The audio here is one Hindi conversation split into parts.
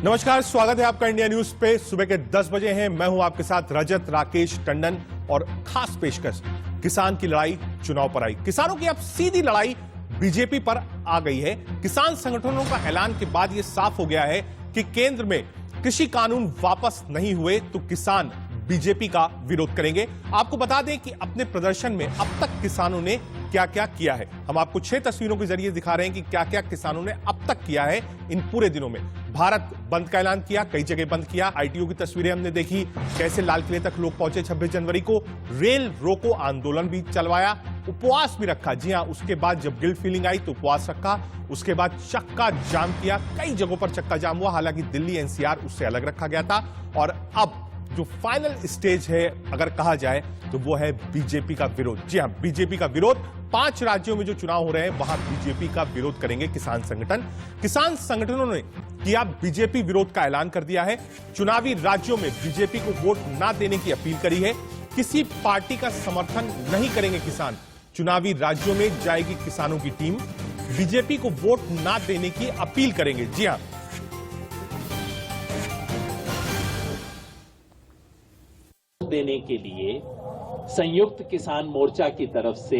नमस्कार, स्वागत है आपका इंडिया न्यूज पे। सुबह के 10 बजे हैं। मैं हूं आपके साथ रजत राकेश टंडन और खास पेशकश किसान की लड़ाई चुनाव पर आई। किसानों की अब सीधी लड़ाई बीजेपी पर आ गई है। किसान संगठनों का ऐलान के बाद यह साफ हो गया है कि केंद्र में कृषि कानून वापस नहीं हुए तो किसान बीजेपी का विरोध करेंगे। आपको बता दें कि अपने प्रदर्शन में अब तक किसानों ने क्या क्या किया है। हम आपको 6 तस्वीरों के जरिए दिखा रहे हैं कि क्या क्या किसानों ने अब तक किया है इन पूरे दिनों में। भारत बंद का ऐलान किया, कई जगह बंद किया। आईटीओ की तस्वीरें हमने देखी, कैसे लाल किले तक लोग पहुंचे 26 जनवरी को। रेल रोको आंदोलन भी चलवाया, उपवास भी रखा। जी हां, उसके बाद जब गिल्ट फीलिंग आई तो उपवास रखा। उसके बाद चक्का जाम किया, कई जगहों पर चक्का जाम हुआ। हालांकि दिल्ली एनसीआर उससे अलग रखा गया था। और अब जो फाइनल स्टेज है अगर कहा जाए तो वो है बीजेपी का विरोध। जी हां, बीजेपी का विरोध। 5 राज्यों में जो चुनाव हो रहे हैं वहां बीजेपी का विरोध करेंगे किसान संगठन। किसान संगठनों ने किया बीजेपी विरोध का ऐलान कर दिया है। चुनावी राज्यों में बीजेपी को वोट ना देने की अपील करी है। किसी पार्टी का समर्थन नहीं करेंगे किसान। चुनावी राज्यों में जाएगी किसानों की टीम, बीजेपी को वोट ना देने की अपील करेंगे। जी हां, देने के लिए संयुक्त किसान मोर्चा की तरफ से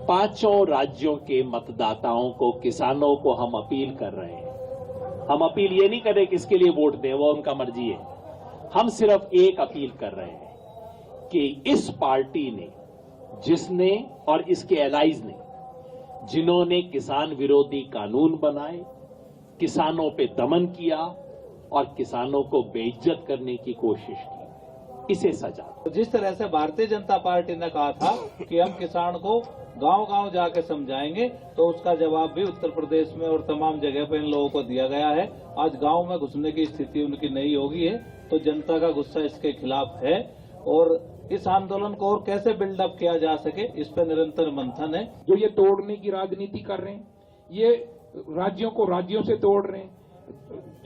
5 राज्यों के मतदाताओं को, किसानों को हम अपील कर रहे हैं। हम अपील ये नहीं कर रहे कि इसके लिए वोट दें, वो उनका मर्जी है। हम सिर्फ एक अपील कर रहे हैं कि इस पार्टी ने, जिसने और इसके एलाइज ने, जिन्होंने किसान विरोधी कानून बनाए, किसानों पे दमन किया और किसानों को बेइज्जत करने की कोशिश की, इसे सजा। जिस तरह से भारतीय जनता पार्टी ने कहा था कि हम किसान को गांव-गांव जाके समझाएंगे, तो उसका जवाब भी उत्तर प्रदेश में और तमाम जगह पर इन लोगों को दिया गया है। आज गांव में घुसने की स्थिति उनकी नहीं होगी है, तो जनता का गुस्सा इसके खिलाफ है। और इस आंदोलन को और कैसे बिल्डअप किया जा सके, इस पर निरंतर मंथन है। जो ये तोड़ने की राजनीति कर रहे हैं, ये राज्यों को राज्यों से तोड़ रहे हैं,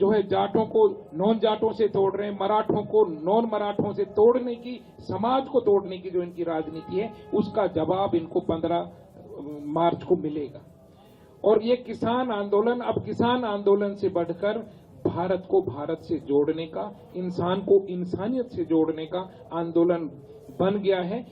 जो है जाटों को नॉन जाटों से तोड़ रहे हैं, मराठों को नॉन मराठों से तोड़ने की, समाज को तोड़ने की जो इनकी राजनीति है, उसका जवाब इनको 15 मार्च को मिलेगा। और ये किसान आंदोलन अब किसान आंदोलन से बढ़कर भारत को भारत से जोड़ने का, इंसान को इंसानियत से जोड़ने का आंदोलन बन गया है।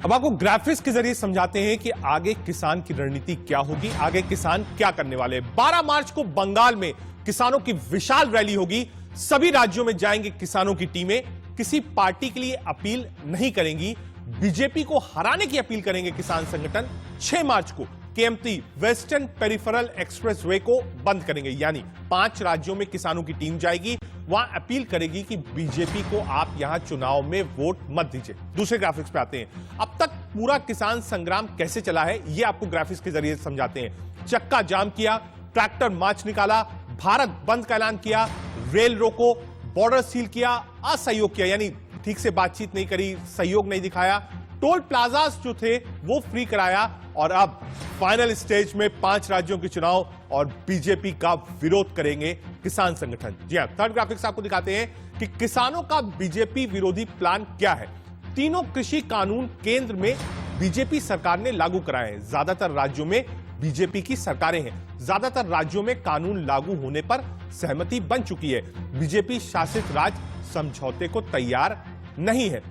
अब आपको ग्राफिक्स के जरिए समझाते हैं कि आगे किसान की रणनीति क्या होगी, आगे किसान क्या करने वाले हैं। 12 मार्च को बंगाल में किसानों की विशाल रैली होगी। सभी राज्यों में जाएंगे किसानों की टीमें। किसी पार्टी के लिए अपील नहीं करेंगी, बीजेपी को हराने की अपील करेंगे किसान संगठन। 6 मार्च को केएमटी वेस्टर्न पेरिफेरल एक्सप्रेसवे को बंद करेंगे। यानी 5 राज्यों में किसानों की टीम जाएगी, वहां अपील करेगी कि बीजेपी को आप यहां चुनाव में वोट मत दीजिए। दूसरे ग्राफिक्स पे आते हैं। अब तक पूरा किसान संग्राम कैसे चला है ये आपको ग्राफिक्स के जरिए समझाते हैं। चक्का जाम किया, ट्रैक्टर मार्च निकाला, भारत बंद का ऐलान किया, रेल रोको, बॉर्डर सील किया, असहयोग किया, यानी ठीक से बातचीत नहीं करी, सहयोग नहीं दिखाया, टोल प्लाजास जो थे वो फ्री कराया। और अब फाइनल स्टेज में 5 राज्यों के चुनाव और बीजेपी का विरोध करेंगे किसान संगठन। जी हां, थर्ड ग्राफिक्स आपको दिखाते हैं कि किसानों का बीजेपी विरोधी प्लान क्या है। तीनों कृषि कानून केंद्र में बीजेपी सरकार ने लागू कराए हैं। ज्यादातर राज्यों में बीजेपी की सरकारें हैं। ज्यादातर राज्यों में कानून लागू होने पर सहमति बन चुकी है। बीजेपी शासित राज्य समझौते को तैयार नहीं है।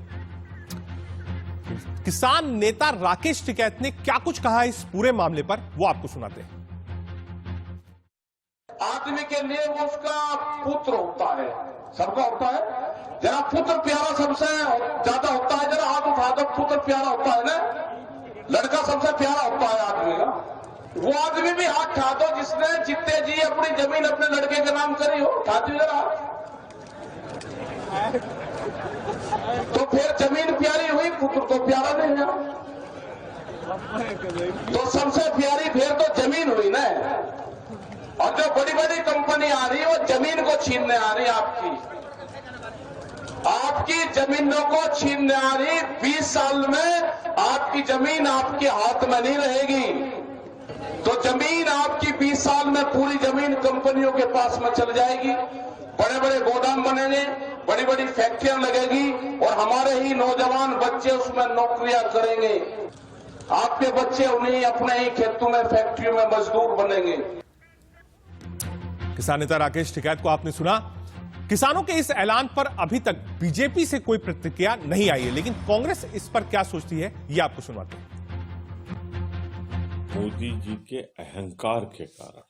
किसान नेता राकेश टिकैत ने क्या कुछ कहा इस पूरे मामले पर, वो आपको सुनाते हैं। आदमी के लिए वो उसका पुत्र होता है, सबका होता है। जरा पुत्र प्यारा सबसे ज्यादा होता है, जरा हाथ उठा दो, पुत्र प्यारा होता है ना, लड़का सबसे प्यारा होता है आदमी का। वो आदमी भी हाथ उठा दो जिसने जितने जी अपनी जमीन अपने लड़के के नाम करी हो, उठाती जरा। तो फिर जमीन प्यारी हुई, पुत्र तो प्यारा नहीं है। तो सबसे प्यारी फिर तो जमीन हुई ना। और जो बड़ी बड़ी कंपनी आ रही है वो जमीन को छीनने आ रही है, आपकी जमीनों को छीनने आ रही। 20 साल में आपकी जमीन आपके हाथ में नहीं रहेगी। तो जमीन आपकी 20 साल में पूरी जमीन कंपनियों के पास में चल जाएगी। बड़े बड़े गोदाम बनेंगे, बड़ी बड़ी फैक्ट्रियां लगेगी और हमारे ही नौजवान बच्चे उसमें नौकरियां करेंगे। आपके बच्चे उन्हीं अपने ही खेतों में, फैक्ट्रियों में मजदूर बनेंगे। किसान नेता राकेश टिकैत को आपने सुना। किसानों के इस ऐलान पर अभी तक बीजेपी से कोई प्रतिक्रिया नहीं आई है, लेकिन कांग्रेस इस पर क्या सोचती है ये आपको सुनवाते हैं। मोदी जी के अहंकार के कारण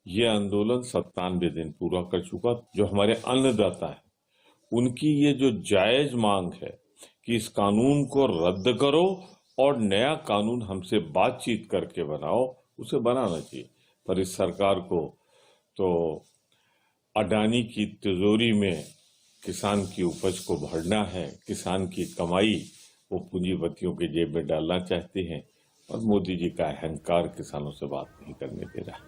ये आंदोलन 97 दिन पूरा कर चुका। जो हमारे अन्नदाता है उनकी ये जो जायज मांग है कि इस कानून को रद्द करो और नया कानून हमसे बातचीत करके बनाओ, उसे बनाना चाहिए। पर इस सरकार को तो अडानी की तिजोरी में किसान की उपज को भरना है, किसान की कमाई वो पूंजीपतियों के जेब में डालना चाहते हैं और मोदी जी का अहंकार किसानों से बात नहीं करने दे रहा।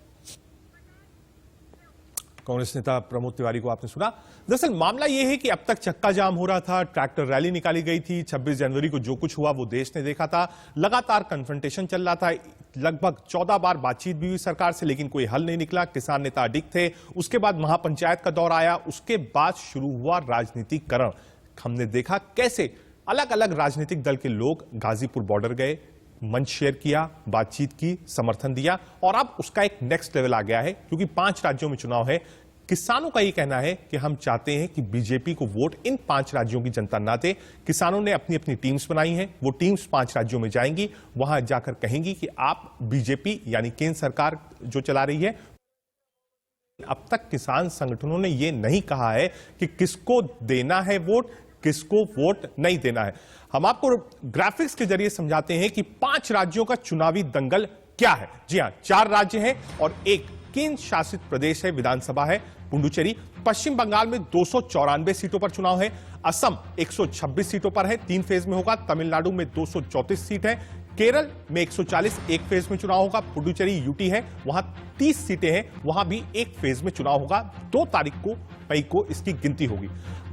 कांग्रेस नेता प्रमोद तिवारी को आपने सुना। दरअसल मामला यह है कि अब तक चक्का जाम हो रहा था, ट्रैक्टर रैली निकाली गई थी, 26 जनवरी को जो कुछ हुआ वो देश ने देखा था, लगातार कन्फ्रंटेशन चल रहा था, लगभग 14 बार बातचीत भी हुई सरकार से, लेकिन कोई हल नहीं निकला। किसान नेता अडिग थे। उसके बाद महापंचायत का दौर आया, उसके बाद शुरू हुआ राजनीतिकरण। हमने देखा कैसे अलग अलग राजनीतिक दल के लोग गाजीपुर बॉर्डर गए, मंच शेयर किया, बातचीत की, समर्थन दिया, और अब उसका एक नेक्स्ट लेवल आ गया है क्योंकि 5 राज्यों में चुनाव है। किसानों का यह कहना है कि हम चाहते हैं कि बीजेपी को वोट इन 5 राज्यों की जनता ना दे। किसानों ने अपनी अपनी टीम्स बनाई हैं, वो टीम्स 5 राज्यों में जाएंगी, वहां जाकर कहेंगी कि आप बीजेपी यानी केंद्र सरकार जो चला रही है। अब तक किसान संगठनों ने यह नहीं कहा है कि किसको देना है वोट, किसको वोट नहीं देना है। हम आपको ग्राफिक्स के जरिए समझाते हैं कि 5 राज्यों का चुनावी दंगल क्या है। जी हां, 4 राज्य हैं और एक केंद्र शासित प्रदेश है, विधानसभा है पुडुचेरी। पश्चिम बंगाल में 294 सीटों पर चुनाव है। असम 126 सीटों पर है, 3 फेज में होगा। तमिलनाडु में 234 सीट है। केरल में 140 एक फेज में चुनाव होगा। पुडुचेरी यूटी है, वहां 30 सीटें हैं, वहां भी एक फेज में चुनाव होगा। 2 तारीख को मई को इसकी गिनती होगी।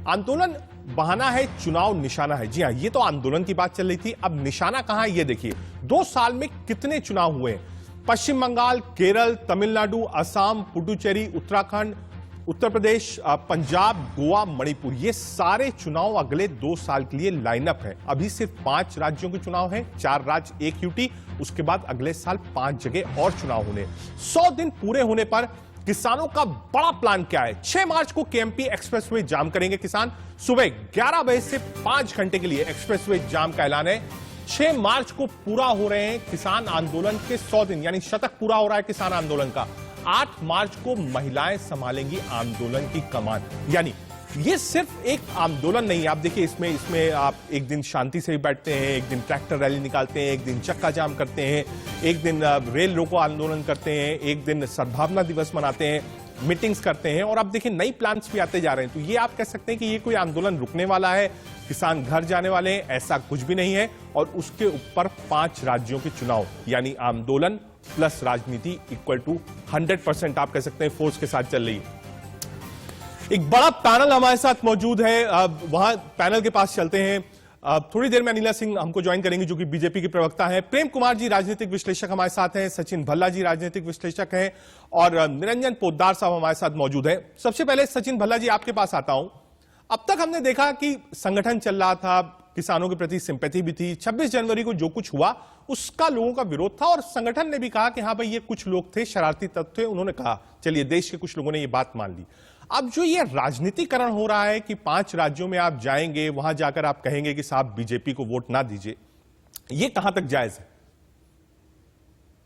आंदोलन बहाना है, चुनाव निशाना है। जी हां, ये तो आंदोलन की बात चल रही थी, अब निशाना कहां है ये देखिए। 2 साल में कितने चुनाव हुए? पश्चिम बंगाल, केरल, तमिलनाडु, असम, पुडुचेरी, उत्तराखंड, उत्तर प्रदेश, पंजाब, गोवा, मणिपुर, ये सारे चुनाव अगले 2 साल के लिए लाइनअप है। अभी सिर्फ 5 राज्यों के चुनाव है, 4 राज्य, 1 यूटी। उसके बाद अगले साल 5 जगह और चुनाव होने। 100 दिन पूरे होने पर किसानों का बड़ा प्लान क्या है? 6 मार्च को केएमपी एक्सप्रेसवे जाम करेंगे किसान। सुबह 11 बजे से 5 घंटे के लिए एक्सप्रेसवे जाम का ऐलान है। 6 मार्च को पूरा हो रहे हैं किसान आंदोलन के 100 दिन, यानी शतक पूरा हो रहा है किसान आंदोलन का। 8 मार्च को महिलाएं संभालेंगी आंदोलन की कमान। यानी ये सिर्फ एक आंदोलन नहीं है। आप देखिए, इसमें आप एक दिन शांति से ही बैठते हैं, एक दिन ट्रैक्टर रैली निकालते हैं, एक दिन चक्का जाम करते हैं, एक दिन रेल रोको आंदोलन करते हैं, एक दिन सद्भावना दिवस मनाते हैं, मीटिंग्स करते हैं, और अब देखिए नई प्लान्स भी आते जा रहे हैं। तो ये आप कह सकते हैं कि ये कोई आंदोलन रुकने वाला है, किसान घर जाने वाले हैं, ऐसा कुछ भी नहीं है। और उसके ऊपर 5 राज्यों के चुनाव, यानी आंदोलन प्लस राजनीति इक्वल टू 100% आप कह सकते हैं फोर्स के साथ चल रही है। एक बड़ा पैनल हमारे साथ मौजूद है, वहां पैनल के पास चलते हैं। थोड़ी देर में अनिला सिंह हमको ज्वाइन करेंगे जो कि बीजेपी के प्रवक्ता हैं। प्रेम कुमार जी राजनीतिक विश्लेषक हमारे साथ हैं, सचिन भल्ला जी राजनीतिक विश्लेषक हैं, और निरंजन पोद्दार साहब हमारे साथ मौजूद हैं। सबसे पहले सचिन भल्ला जी आपके पास आता हूं। अब तक हमने देखा कि संगठन चल रहा था, किसानों के प्रति सिंपैथी भी थी। 26 जनवरी को जो कुछ हुआ उसका लोगों का विरोध था, और संगठन ने भी कहा कि हां भाई ये कुछ लोग थे, शरारती तत्व थे। उन्होंने कहा, चलिए देश के कुछ लोगों ने ये बात मान ली। अब जो ये राजनीतिकरण हो रहा है कि 5 राज्यों में आप जाएंगे, वहां जाकर आप कहेंगे कि साहब बीजेपी को वोट ना दीजिए, ये कहां तक जायज है?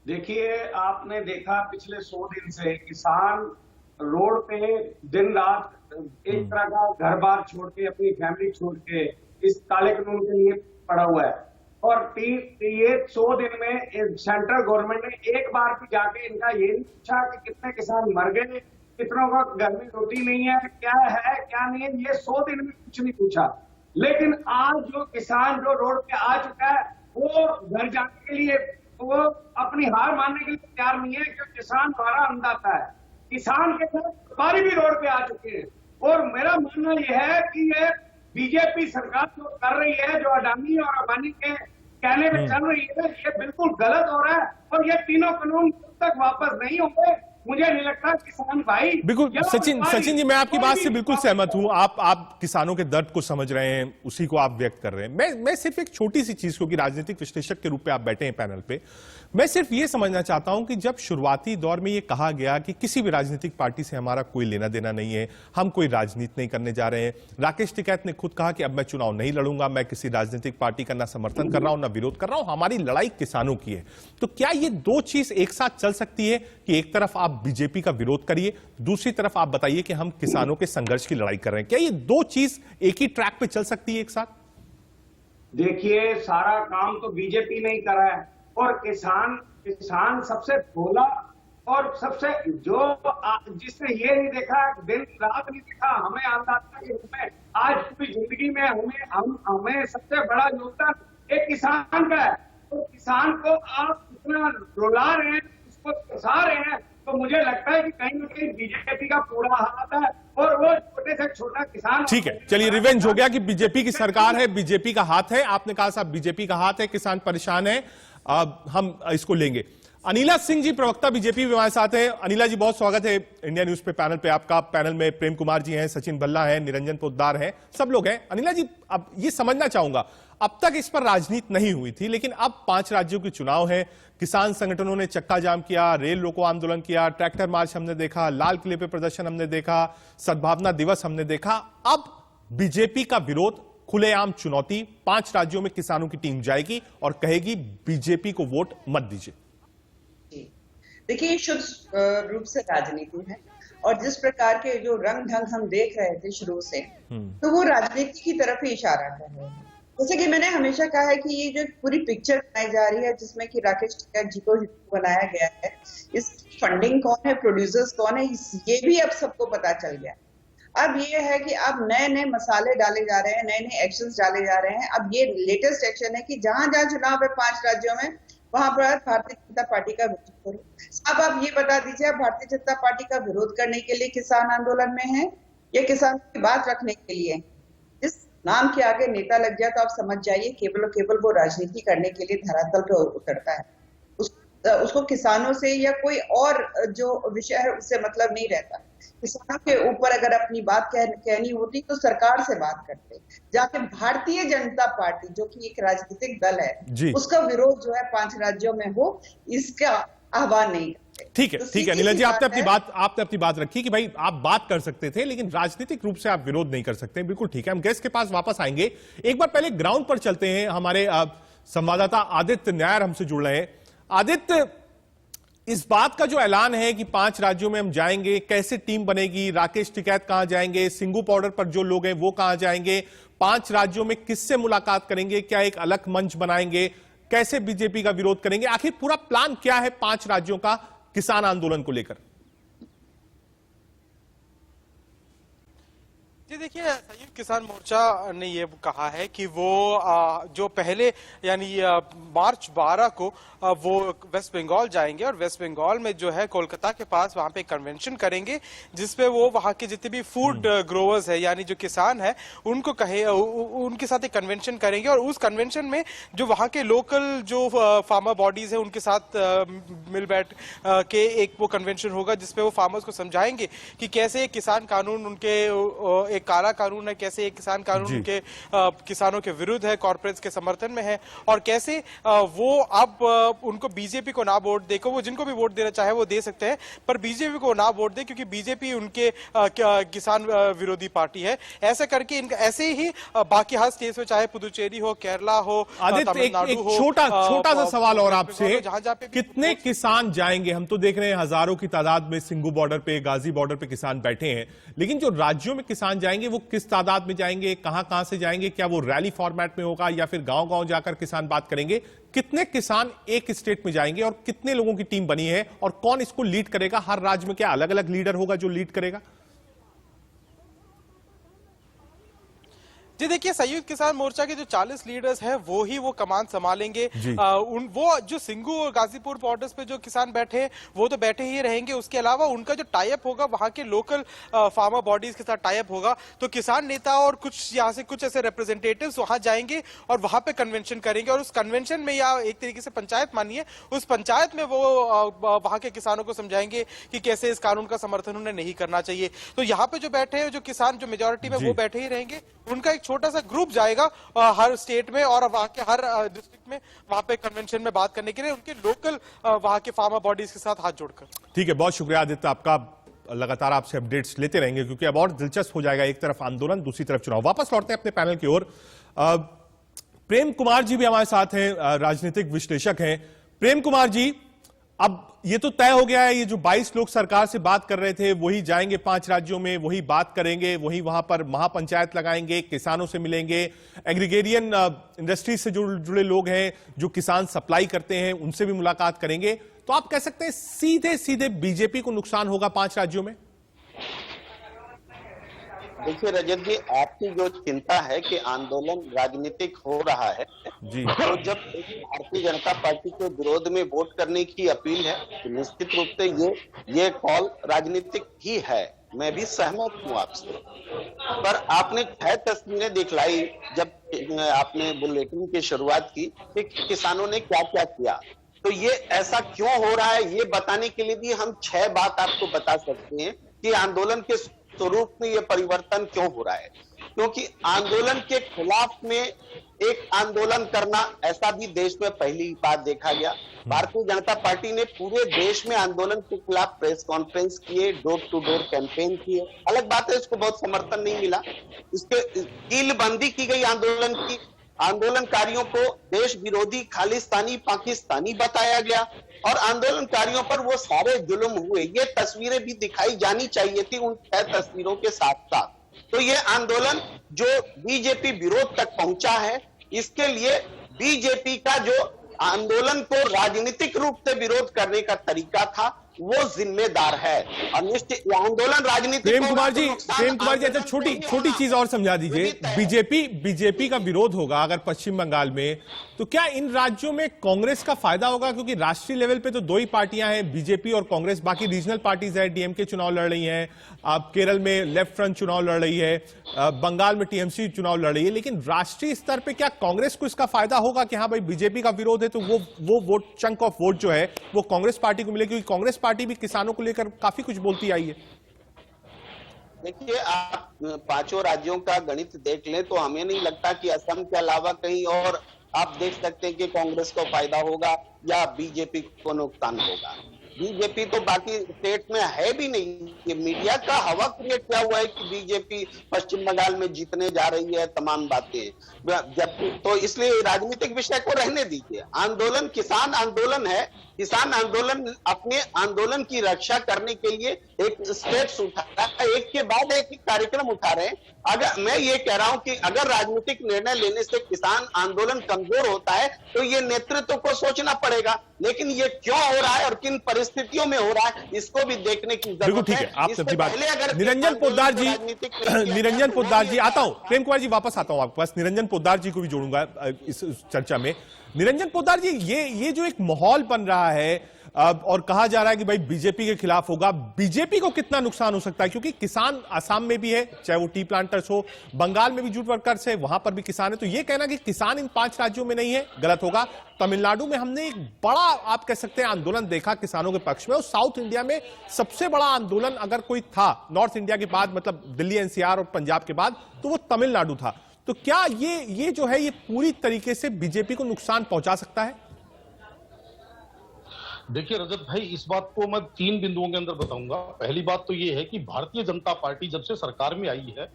देखिए, आपने देखा पिछले 100 दिन से किसान रोड पे दिन रात एक तरह का घर बार छोड़ के, अपनी फैमिली छोड़ के इस काले कानून के लिए पड़ा हुआ है। और ये 100 दिन में सेंट्रल गवर्नमेंट ने एक बार भी जाके इनका ये नहीं पूछा कि कितने किसान मर गए, कितनों का घर में रोटी नहीं है, क्या नहीं है। ये 100 दिन में कुछ नहीं पूछा। लेकिन आज जो किसान जो रोड पे आ चुका है, वो घर जाने के लिए, वो अपनी हार मानने के लिए तैयार नहीं है, क्योंकि किसान हमारा अन्नदाता है। किसान के साथ व्यापारी भी रोड पे आ चुके हैं। और मेरा मानना यह है कि ये बीजेपी सरकार जो कर रही है, जो अडानी और अंबानी के कहने में चल रही है, ये बिल्कुल गलत हो रहा है। और ये तीनों कानून जब तक वापस नहीं होंगे, मुझे नहीं लगता किसान भाई। बिल्कुल या सचिन जी, मैं आपकी कोई बात भी से बिल्कुल सहमत हूं। आप किसानों के दर्द को समझ रहे हैं, उसी को आप व्यक्त कर रहे हैं। मैं सिर्फ एक छोटी सी चीज, क्योंकि राजनीतिक विश्लेषक के रूप में आप बैठे हैं पैनल पे, मैं सिर्फ ये समझना चाहता हूं कि जब शुरुआती दौर में ये कहा गया कि किसी भी राजनीतिक पार्टी से हमारा कोई लेना देना नहीं है, हम कोई राजनीति नहीं करने जा रहे हैं, राकेश टिकैत ने खुद कहा कि अब मैं चुनाव नहीं लड़ूंगा, मैं किसी राजनीतिक पार्टी का ना समर्थन कर रहा हूं ना विरोध कर रहा हूं, हमारी लड़ाई किसानों की है। तो क्या ये दो चीज एक साथ चल सकती है कि एक तरफ आप बीजेपी का विरोध करिए, दूसरी तरफ आप बताइए कि हम किसानों के संघर्ष की लड़ाई कर रहे हैं? क्या ये दो चीज एक ही ट्रैक पे चल सकती है एक साथ? देखिए, सारा काम तो बीजेपी ने ही करा है, और किसान सबसे भोला और सबसे जिसने ये नहीं देखा, दिन रात नहीं देखा, हमें अन्नदाता के रूप में आज पूरी जिंदगी में हमें सबसे बड़ा योगदान एक किसान का है। तो किसान को आप इतना रुला रहे हैं, उसको फंसा रहे हैं, तो मुझे लगता है कि कहीं ना कहीं बीजेपी का पूरा हाथ है, और वो छोटे से छोटा किसान। ठीक है, चलिए, रिवेंज हो गया कि बीजेपी की सरकार है, बीजेपी का हाथ है। आपने कहा साहब बीजेपी का हाथ है, किसान परेशान है, हम इसको लेंगे। अनिला सिंह जी, प्रवक्ता बीजेपी भी हमारे साथ हैं। अनिला जी, बहुत स्वागत है इंडिया न्यूज पे पैनल पे आपका। पैनल में प्रेम कुमार जी हैं, सचिन भल्ला हैं, निरंजन पोद्दार हैं, सब लोग हैं। अनिला जी, अब ये समझना चाहूंगा, अब तक इस पर राजनीति नहीं हुई थी, लेकिन अब 5 राज्यों के चुनाव है, किसान संगठनों ने चक्का जाम किया, रेल रोको आंदोलन किया, ट्रैक्टर मार्च हमने देखा, लाल किले पे प्रदर्शन हमने देखा, सद्भावना दिवस हमने देखा। अब बीजेपी का विरोध, खुलेआम चुनौती, 5 राज्यों में किसानों की टीम जाएगी और कहेगी बीजेपी को वोट मत दीजिए। देखिए, ये शुद्ध रूप से राजनीति है, और जिस प्रकार के जो रंग ढंग हम देख रहे थे शुरू से, तो वो राजनीति की तरफ ही इशारा कर रहे हैं। जैसे कि मैंने हमेशा कहा है कि ये जो पूरी पिक्चर बनाई जा रही है, जिसमें कि राकेश टिकैत जी को बनाया गया है, इस फंडिंग कौन है, प्रोड्यूसर्स कौन है, ये भी अब सबको पता चल गया। अब ये है कि अब नए नए मसाले डाले जा रहे हैं, नए नए एक्शंस डाले जा रहे हैं। अब ये लेटेस्ट एक्शन है कि जहां जहां चुनाव है 5 राज्यों में, वहां पर भारतीय जनता पार्टी का विरोध करो। अब आप ये बता दीजिए, आप भारतीय जनता पार्टी का विरोध करने के लिए किसान आंदोलन में है या किसान की बात रखने के लिए? इस नाम के आगे नेता लग जाए तो आप समझ जाइए केवल और केवल वो राजनीति करने के लिए धरातल पर उतरता है। उसको किसानों से या कोई और जो विषय है उससे मतलब नहीं रहता। किसानों के ऊपर अगर अपनी बात कहनी होती तो सरकार से बात करते, जाके भारतीय जनता पार्टी जो कि एक राजनीतिक दल है, उसका विरोध जो है 5 राज्यों में हो, इसका आह्वान नहीं करते। ठीक है, तो ठीक है अनिला जी, आपने अपनी बात रखी कि भाई आप बात कर सकते थे, लेकिन राजनीतिक रूप से आप विरोध नहीं कर सकते। बिल्कुल ठीक है, हम गेस्ट के पास वापस आएंगे। एक बार पहले ग्राउंड पर चलते हैं। हमारे संवाददाता आदित्य न्यायर हमसे जुड़ रहे हैं। आदित्य, इस बात का जो ऐलान है कि 5 राज्यों में हम जाएंगे, कैसे टीम बनेगी, राकेश टिकैत कहां जाएंगे, सिंगू पाउडर पर जो लोग हैं वो कहां जाएंगे, 5 राज्यों में किससे मुलाकात करेंगे, क्या एक अलग मंच बनाएंगे, कैसे बीजेपी का विरोध करेंगे, आखिर पूरा प्लान क्या है 5 राज्यों का किसान आंदोलन को लेकर? जी देखिए, संयुक्त किसान मोर्चा ने ये कहा है कि वो जो पहले यानी मार्च 12 को वो वेस्ट बंगाल जाएंगे और वेस्ट बंगाल में जो है कोलकाता के पास वहां पे कन्वेंशन करेंगे, जिसपे वो वहां के जितने भी फूड ग्रोवर्स है यानी जो किसान है उनको उनके साथ एक कन्वेंशन करेंगे, और उस कन्वेंशन में जो वहां के लोकल जो फार्मर बॉडीज है उनके साथ मिल बैठ के एक वो कन्वेंशन होगा, जिसपे वो फार्मर्स को समझाएंगे कि कैसे किसान कानून उनके एक काला कानून है, कैसे एक किसान कानून के किसानों के विरुद्ध है, कॉर्पोरेट्स के समर्थन में है, और कैसे वो अब उनको बीजेपी को ना वोट दे, वो जिनको भी वोट देना चाहे वो दे सकते हैं, पर बीजेपी को ना वोट दे क्योंकि बीजेपी उनके किसान विरोधी पार्टी है। ऐसा करके इनका ऐसे ही बाकी हर स्टेट्स में, चाहे पुदुचेरी हो, केरला हो, तमिलनाडु हो। छोटा सा सवाल और आपसे, कितने किसान जाएंगे? हम तो देख रहे हैं हजारों की तादाद में सिंगू बॉर्डर पे, गाजी बॉर्डर पे किसान बैठे हैं, लेकिन जो राज्यों में किसान जाएंगे वो किस तादाद में जाएंगे, कहां से जाएंगे? क्या वो रैली फॉर्मेट में होगा या फिर गांव-गांव जाकर किसान बात करेंगे? कितने किसान एक स्टेट में जाएंगे और कितने लोगों की टीम बनी है और कौन इसको लीड करेगा? हर राज्य में क्या अलग अलग लीडर होगा जो लीड करेगा? जी देखिए, संयुक्त किसान मोर्चा के जो 40 लीडर्स हैं वो ही वो कमान संभालेंगे। वो जो सिंगू और गाजीपुर बॉर्डर्स पे जो किसान बैठे हैं वो तो बैठे ही रहेंगे। उसके अलावा उनका जो टाई अप होगा वहां के लोकल फार्मर बॉडीज के साथ टाई अप होगा। तो किसान नेता और कुछ यहाँ से कुछ ऐसे रिप्रेजेंटेटिव्स वहां जाएंगे और वहां पे कन्वेंशन करेंगे, और उस कन्वेंशन में या एक तरीके से पंचायत मानिए, उस पंचायत में वो वहां के किसानों को समझाएंगे कि कैसे इस कानून का समर्थन उन्हें नहीं करना चाहिए। तो यहाँ पे जो बैठे हैं, जो किसान जो मेजोरिटी में वो बैठे ही रहेंगे। उनका एक छोटा सा ग्रुप जाएगा हर स्टेट में और वहां के हर डिस्ट्रिक्ट में वहां पे कन्वेंशन में बात करने के लिए, उनके लोकल वहां के फार्मर बॉडीज के साथ हाथ जोड़कर। ठीक है, बहुत शुक्रिया आदित्य, आपका लगातार आपसे अपडेट्स लेते रहेंगे क्योंकि अब और दिलचस्प हो जाएगा। एक तरफ आंदोलन, दूसरी तरफ चुनाव। वापस लौटते हैं अपने पैनल की ओर। प्रेम कुमार जी भी हमारे साथ हैं, राजनीतिक विश्लेषक हैं। प्रेम कुमार जी, अब ये तो तय हो गया है, ये जो 22 लोग सरकार से बात कर रहे थे वही जाएंगे 5 राज्यों में, वही बात करेंगे, वही वहां पर महापंचायत लगाएंगे, किसानों से मिलेंगे, एग्रीगेरियन इंडस्ट्री से जुड़े लोग हैं जो किसान सप्लाई करते हैं उनसे भी मुलाकात करेंगे। तो आप कह सकते हैं सीधे सीधे बीजेपी को नुकसान होगा 5 राज्यों में? देखिए रजत जी, आपकी जो चिंता है कि आंदोलन राजनीतिक हो रहा है जी, तो जब भारतीय जनता पार्टी के विरोध में वोट करने की अपील है तो निश्चित रूप से ये कॉल राजनीतिक ही है। मैं भी सहमत हूँ आपसे, पर आपने 6 तस्वीरें दिखलाई जब आपने बुलेटिन की शुरुआत की कि किसानों ने क्या क्या किया। तो ये ऐसा क्यों हो रहा है ये बताने के लिए भी हम 6 बात आपको बता सकते हैं कि आंदोलन के स्वरूप में ये परिवर्तन क्यों हो रहा है। क्योंकि आंदोलन के खिलाफ में एक आंदोलन करना, ऐसा भी देश में पहली बार देखा गया। भारतीय जनता पार्टी ने पूरे देश में आंदोलन के खिलाफ प्रेस कॉन्फ्रेंस किए, डोर टू डोर कैंपेन किए। अलग बात है इसको बहुत समर्थन नहीं मिला, इसके कीलबंदी की गई आंदोलन की। आंदोलनकारियों को देश विरोधी, खालिस्तानी, पाकिस्तानी बताया गया और आंदोलनकारियों पर वो सारे जुल्म हुए। ये तस्वीरें भी दिखाई जानी चाहिए थी उन 6 तस्वीरों के साथ साथ। तो ये आंदोलन जो बीजेपी विरोध तक पहुंचा है, इसके लिए बीजेपी का जो आंदोलन को राजनीतिक रूप से विरोध करने का तरीका था वो जिम्मेदार है। और निश्चित आंदोलन राजनीतिक। प्रेम कुमार जी, अच्छा छोटी चीज और समझा दीजिए। बीजेपी का विरोध होगा अगर पश्चिम बंगाल में, तो क्या इन राज्यों में कांग्रेस का फायदा होगा? क्योंकि राष्ट्रीय लेवल पे तो 2 ही पार्टियां हैं, बीजेपी और कांग्रेस। बाकी रीजनल पार्टीज है, डीएमके चुनाव लड़ रही हैं, आप केरल में लेफ्ट फ्रंट चुनाव लड़ रही है, बंगाल में टीएमसी चुनाव लड़ रही है। लेकिन राष्ट्रीय स्तर पे क्या कांग्रेस को इसका फायदा होगा कि हाँ भाई बीजेपी का विरोध है तो वो वोट, चंक ऑफ वोट जो है वो कांग्रेस पार्टी को मिले? क्योंकि कांग्रेस पार्टी भी किसानों को लेकर काफी कुछ बोलती आई है। देखिए, आप 5 राज्यों का गणित देख लें तो हमें नहीं लगता कि असम के अलावा कहीं और आप देख सकते हैं कि कांग्रेस को फायदा होगा या बीजेपी को नुकसान होगा। बीजेपी तो बाकी स्टेट में है भी नहीं। ये मीडिया का हवा क्रिएट किया हुआ है कि बीजेपी पश्चिम बंगाल में जीतने जा रही है, तमाम बातें। जब तो इसलिए राजनीतिक विषय को रहने दीजिए। आंदोलन किसान आंदोलन है। किसान आंदोलन अपने आंदोलन की रक्षा करने के लिए एक स्टेप्स उठा रहा है, एक के बाद एक कार्यक्रम उठा रहे हैं। अगर मैं ये कह रहा हूं कि अगर राजनीतिक निर्णय लेने से किसान आंदोलन कमजोर होता है तो ये नेतृत्व को सोचना पड़ेगा। लेकिन ये क्यों हो रहा है और किन परिस्थितियों में हो रहा है इसको भी देखने की जरूरत है। ठीक है, आप सबकी बात। निरंजन पोद्दार जी, आता हूं। प्रेम कुमार जी वापस आता हूं आपके पास। निरंजन पोद्दार जी को भी जोड़ूंगा इस चर्चा में। निरंजन पोद्दार जी, ये जो एक माहौल बन रहा है और कहा जा रहा है कि भाई बीजेपी के खिलाफ होगा, बीजेपी को कितना नुकसान हो सकता है? क्योंकि किसान आसाम में भी है, चाहे वो टी प्लांटर्स हो, बंगाल में भी जूट वर्कर्स है, वहां पर भी किसान है। तो ये कहना कि किसान इन 5 राज्यों में नहीं है, गलत होगा। तमिलनाडु में हमने एक बड़ा, आप कह सकते हैं, आंदोलन देखा किसानों के पक्ष में। और साउथ इंडिया में सबसे बड़ा आंदोलन अगर कोई था नॉर्थ इंडिया के बाद, मतलब दिल्ली एनसीआर और पंजाब के बाद, तो वो तमिलनाडु था। तो क्या ये जो है ये पूरी तरीके से बीजेपी को नुकसान पहुंचा सकता है? देखिए रजत भाई, इस बात को मैं 3 बिंदुओं के अंदर बताऊंगा। पहली बात तो ये है कि भारतीय जनता पार्टी जब से सरकार में आई है,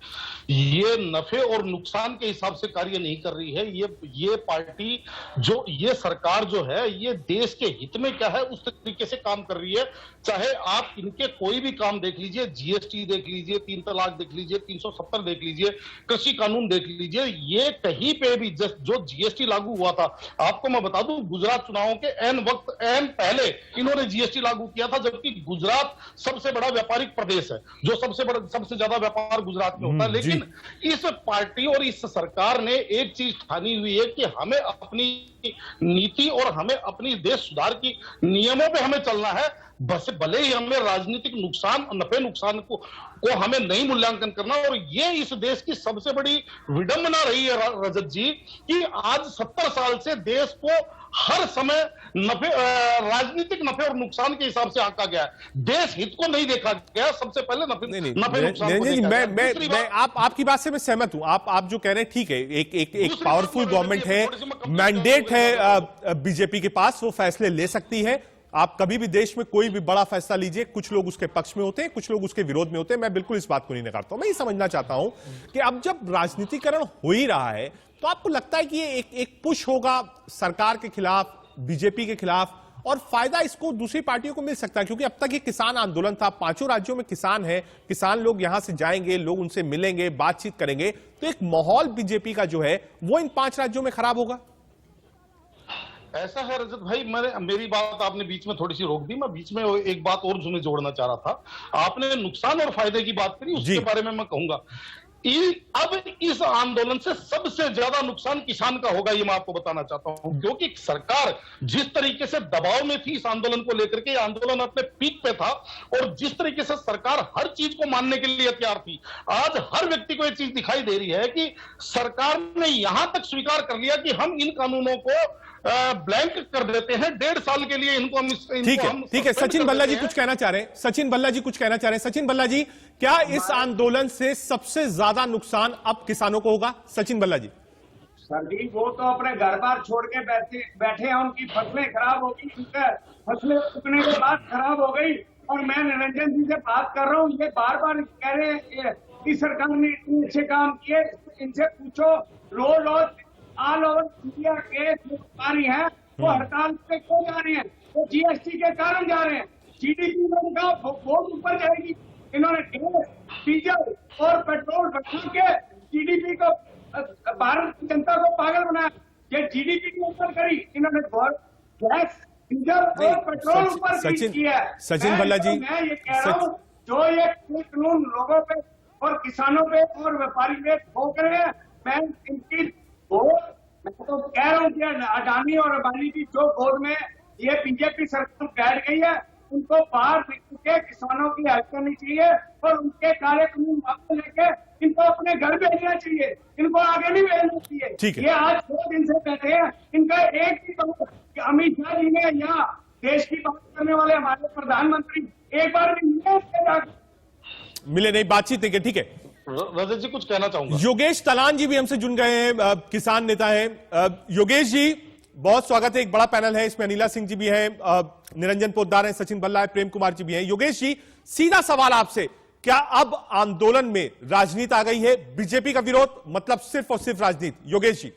ये नफे और नुकसान के हिसाब से कार्य नहीं कर रही है। ये पार्टी जो, ये सरकार जो है, ये देश के हित में क्या है उस तरीके से काम कर रही है। चाहे आप इनके कोई भी काम देख लीजिए, जीएसटी देख लीजिए, 3 तलाक देख लीजिए, 370 देख लीजिए, कृषि कानून देख लीजिए, ये कहीं पे भी जो जीएसटी लागू हुआ था, आपको मैं बता दूं गुजरात चुनावों के एन वक्त, एन पहले इन्होंने जीएसटी लागू किया था, जबकि गुजरात सबसे बड़ा व्यापारिक प्रदेश है, जो सबसे ज्यादा व्यापार गुजरात में होता है। लेकिन इस पार्टी और इस सरकार ने एक चीज ठानी हुई है कि हमें अपनी नीति और हमें अपनी देश सुधार की नियमों पे हमें चलना है, बस भले ही हमें राजनीतिक नुकसान, नफे नुकसान को हमें नहीं मूल्यांकन करना। और ये इस देश की सबसे बड़ी विडंबना रही है रजत जी, कि आज 70 साल से देश को हर समय राजनीतिक नफे और नुकसान के हिसाब से आंका गया है, देश हित को नहीं देखा गया, सबसे पहले नफे नुकसान को देखा गया। मैं आपकी बात से मैं सहमत हूं। आप जो कह रहे हैं ठीक है, एक पावरफुल गवर्नमेंट है, मैंडेट है बीजेपी के पास, वो फैसले ले सकती है। आप कभी भी देश में कोई भी बड़ा फैसला लीजिए, कुछ लोग उसके पक्ष में होते हैं, कुछ लोग उसके विरोध में होते हैं। मैं बिल्कुल इस बात को नहीं नकारता हूं। मैं ये समझना चाहता हूं कि अब जब राजनीतिकरण हो ही रहा है, तो आपको लगता है कि ये एक पुश होगा सरकार के खिलाफ, बीजेपी के खिलाफ, और फायदा इसको दूसरी पार्टियों को मिल सकता है? क्योंकि अब तक ये किसान आंदोलन था, 5 राज्यों में किसान है, किसान लोग यहां से जाएंगे, लोग उनसे मिलेंगे, बातचीत करेंगे, तो एक माहौल बीजेपी का जो है वो इन 5 राज्यों में खराब होगा। ऐसा है रजत भाई, मेरी बात आपने बीच में थोड़ी सी रोक दी, मैं बीच में एक बात और उसमें जोड़ना चाह रहा था। आपने नुकसान और फायदे की बात करी, उसके बारे में मैं कहूंगा अब इस आंदोलन से सबसे ज्यादा नुकसान किसान का होगा, ये मैं आपको बताना चाहता हूं। क्योंकि सरकार जिस तरीके से दबाव में थी इस आंदोलन को लेकर के, आंदोलन अपने पीक पे था, और जिस तरीके से सरकार हर चीज को मानने के लिए तैयार थी, आज हर व्यक्ति को एक चीज दिखाई दे रही है कि सरकार ने यहां तक स्वीकार कर लिया कि हम इन कानूनों को ब्लैंक कर देते हैं, 1.5 साल के लिए इनको हम ठीक है। सचिन भल्ला जी कुछ कहना चाह रहे हैं, सचिन भल्ला जी, क्या इस आंदोलन से सबसे ज्यादा नुकसान अब किसानों को होगा? सचिन भल्ला जी। सर जी, वो तो अपने घर बार छोड़ के बैठे हैं, उनकी फसलें खराब होगी, उनके फसलें उगने के बाद खराब हो गई। और मैं निरंजन जी से बात कर रहा हूँ, ये बार बार कह रहे हैं कि सरकार ने इतने अच्छे काम किए, इनसे पूछो रोज ऑल ओवर इंडिया के व्यापारी हैं, वो हड़ताल पे क्यों जा रहे हैं? वो जीएसटी के कारण जा रहे हैं। जीडीपी में उनका बहुत ऊपर जाएगी। इन्होंने गैस, डीजल और पेट्रोल बढ़ा के जीडीपी को, भारत की जनता को पागल बनाया। ये जीडीपी के ऊपर करी इन्होंने, गैस, डीजल और पेट्रोल ऊपर किया है। सचिन भल्ला जी, मैं ये कह रहा हूँ, जो ये कानून लोगों पे और किसानों पे और व्यापारी पे ठोक रहे हैं, मैं इनकी मैं तो कह रहा हूँ कि अडानी और अंबानी की जो गोद में ये बीजेपी सरकार बैठ गई है, उनको बाहर निकल के किसानों की हेल्प करनी चाहिए और उनके काले कानून वापस लेके इनको अपने घर भेजना चाहिए, इनको आगे नहीं भेजना चाहिए। ये आज 2 दिन से बैठे हैं, इनका एक ही बात, अमित शाह जी ने यहाँ देश की बात करने वाले हमारे प्रधानमंत्री एक बार भी मिले नहीं, बातचीत नहीं की। ठीक है रजत जी, कुछ कहना चाहूंगा। योगेश तलान जी भी हमसे जुड़ गए हैं, किसान नेता हैं। योगेश जी, बहुत स्वागत है। एक बड़ा पैनल है, इसमें अनिला सिंह जी भी हैं, निरंजन पोद्दार हैं, सचिन भल्ला है, प्रेम कुमार जी भी हैं। योगेश जी, सीधा सवाल आपसे, क्या अब आंदोलन में राजनीति आ गई है? बीजेपी का विरोध मतलब सिर्फ और सिर्फ राजनीति? योगेश जी।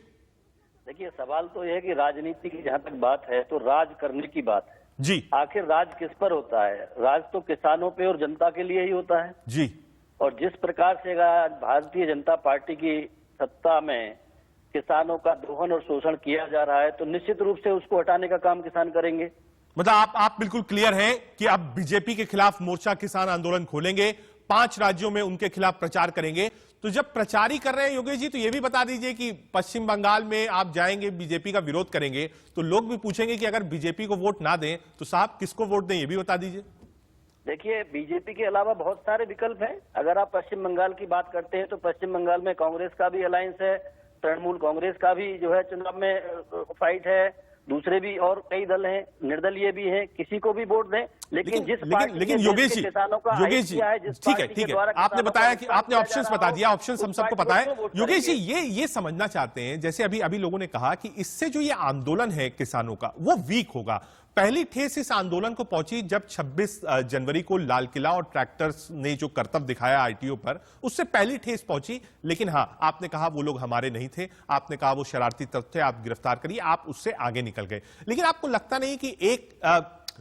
देखिए, सवाल तो यह है कि राजनीति की जहां तक बात है तो राज करने की बात है जी। आखिर राज किस पर होता है? राज तो किसानों पे और जनता के लिए ही होता है जी। और जिस प्रकार से आज भारतीय जनता पार्टी की सत्ता में किसानों का दोहन और शोषण किया जा रहा है, तो निश्चित रूप से उसको हटाने का काम किसान करेंगे। मतलब आप बिल्कुल क्लियर हैं कि अब बीजेपी के खिलाफ मोर्चा किसान आंदोलन खोलेंगे, 5 राज्यों में उनके खिलाफ प्रचार करेंगे। तो जब प्रचार ही कर रहे हैं योगेश जी, तो ये भी बता दीजिए कि पश्चिम बंगाल में आप जाएंगे, बीजेपी का विरोध करेंगे, तो लोग भी पूछेंगे कि अगर बीजेपी को वोट ना दें तो साहब किसको वोट दें, ये भी बता दीजिए। देखिए, बीजेपी के अलावा बहुत सारे विकल्प हैं। अगर आप पश्चिम बंगाल की बात करते हैं तो पश्चिम बंगाल में कांग्रेस का भी अलायंस है, तृणमूल कांग्रेस का भी जो है चुनाव में फाइट है, दूसरे भी और कई दल हैं, निर्दलीय भी हैं, किसी को भी वोट दें। लेकिन योगेश जी, ठीक है, आपने बताया कि आपने ऑप्शंस बता दिया, ऑप्शंस हम सबको पता है। योगेश जी, ये समझना चाहते हैं, जैसे अभी लोगों ने कहा कि इससे जो ये आंदोलन है किसानों का वो वीक होगा। पहली ठेस इस आंदोलन को पहुंची जब 26 जनवरी को लाल किला और ट्रैक्टर्स ने जो करतब दिखाया आरटीओ पर, उससे पहली ठेस पहुंची। लेकिन हाँ, आपने कहा वो लोग हमारे नहीं थे, आपने कहा वो शरारती तत्व थे, आप गिरफ्तार करिए, आप उससे आगे निकल गए। लेकिन आपको लगता नहीं कि एक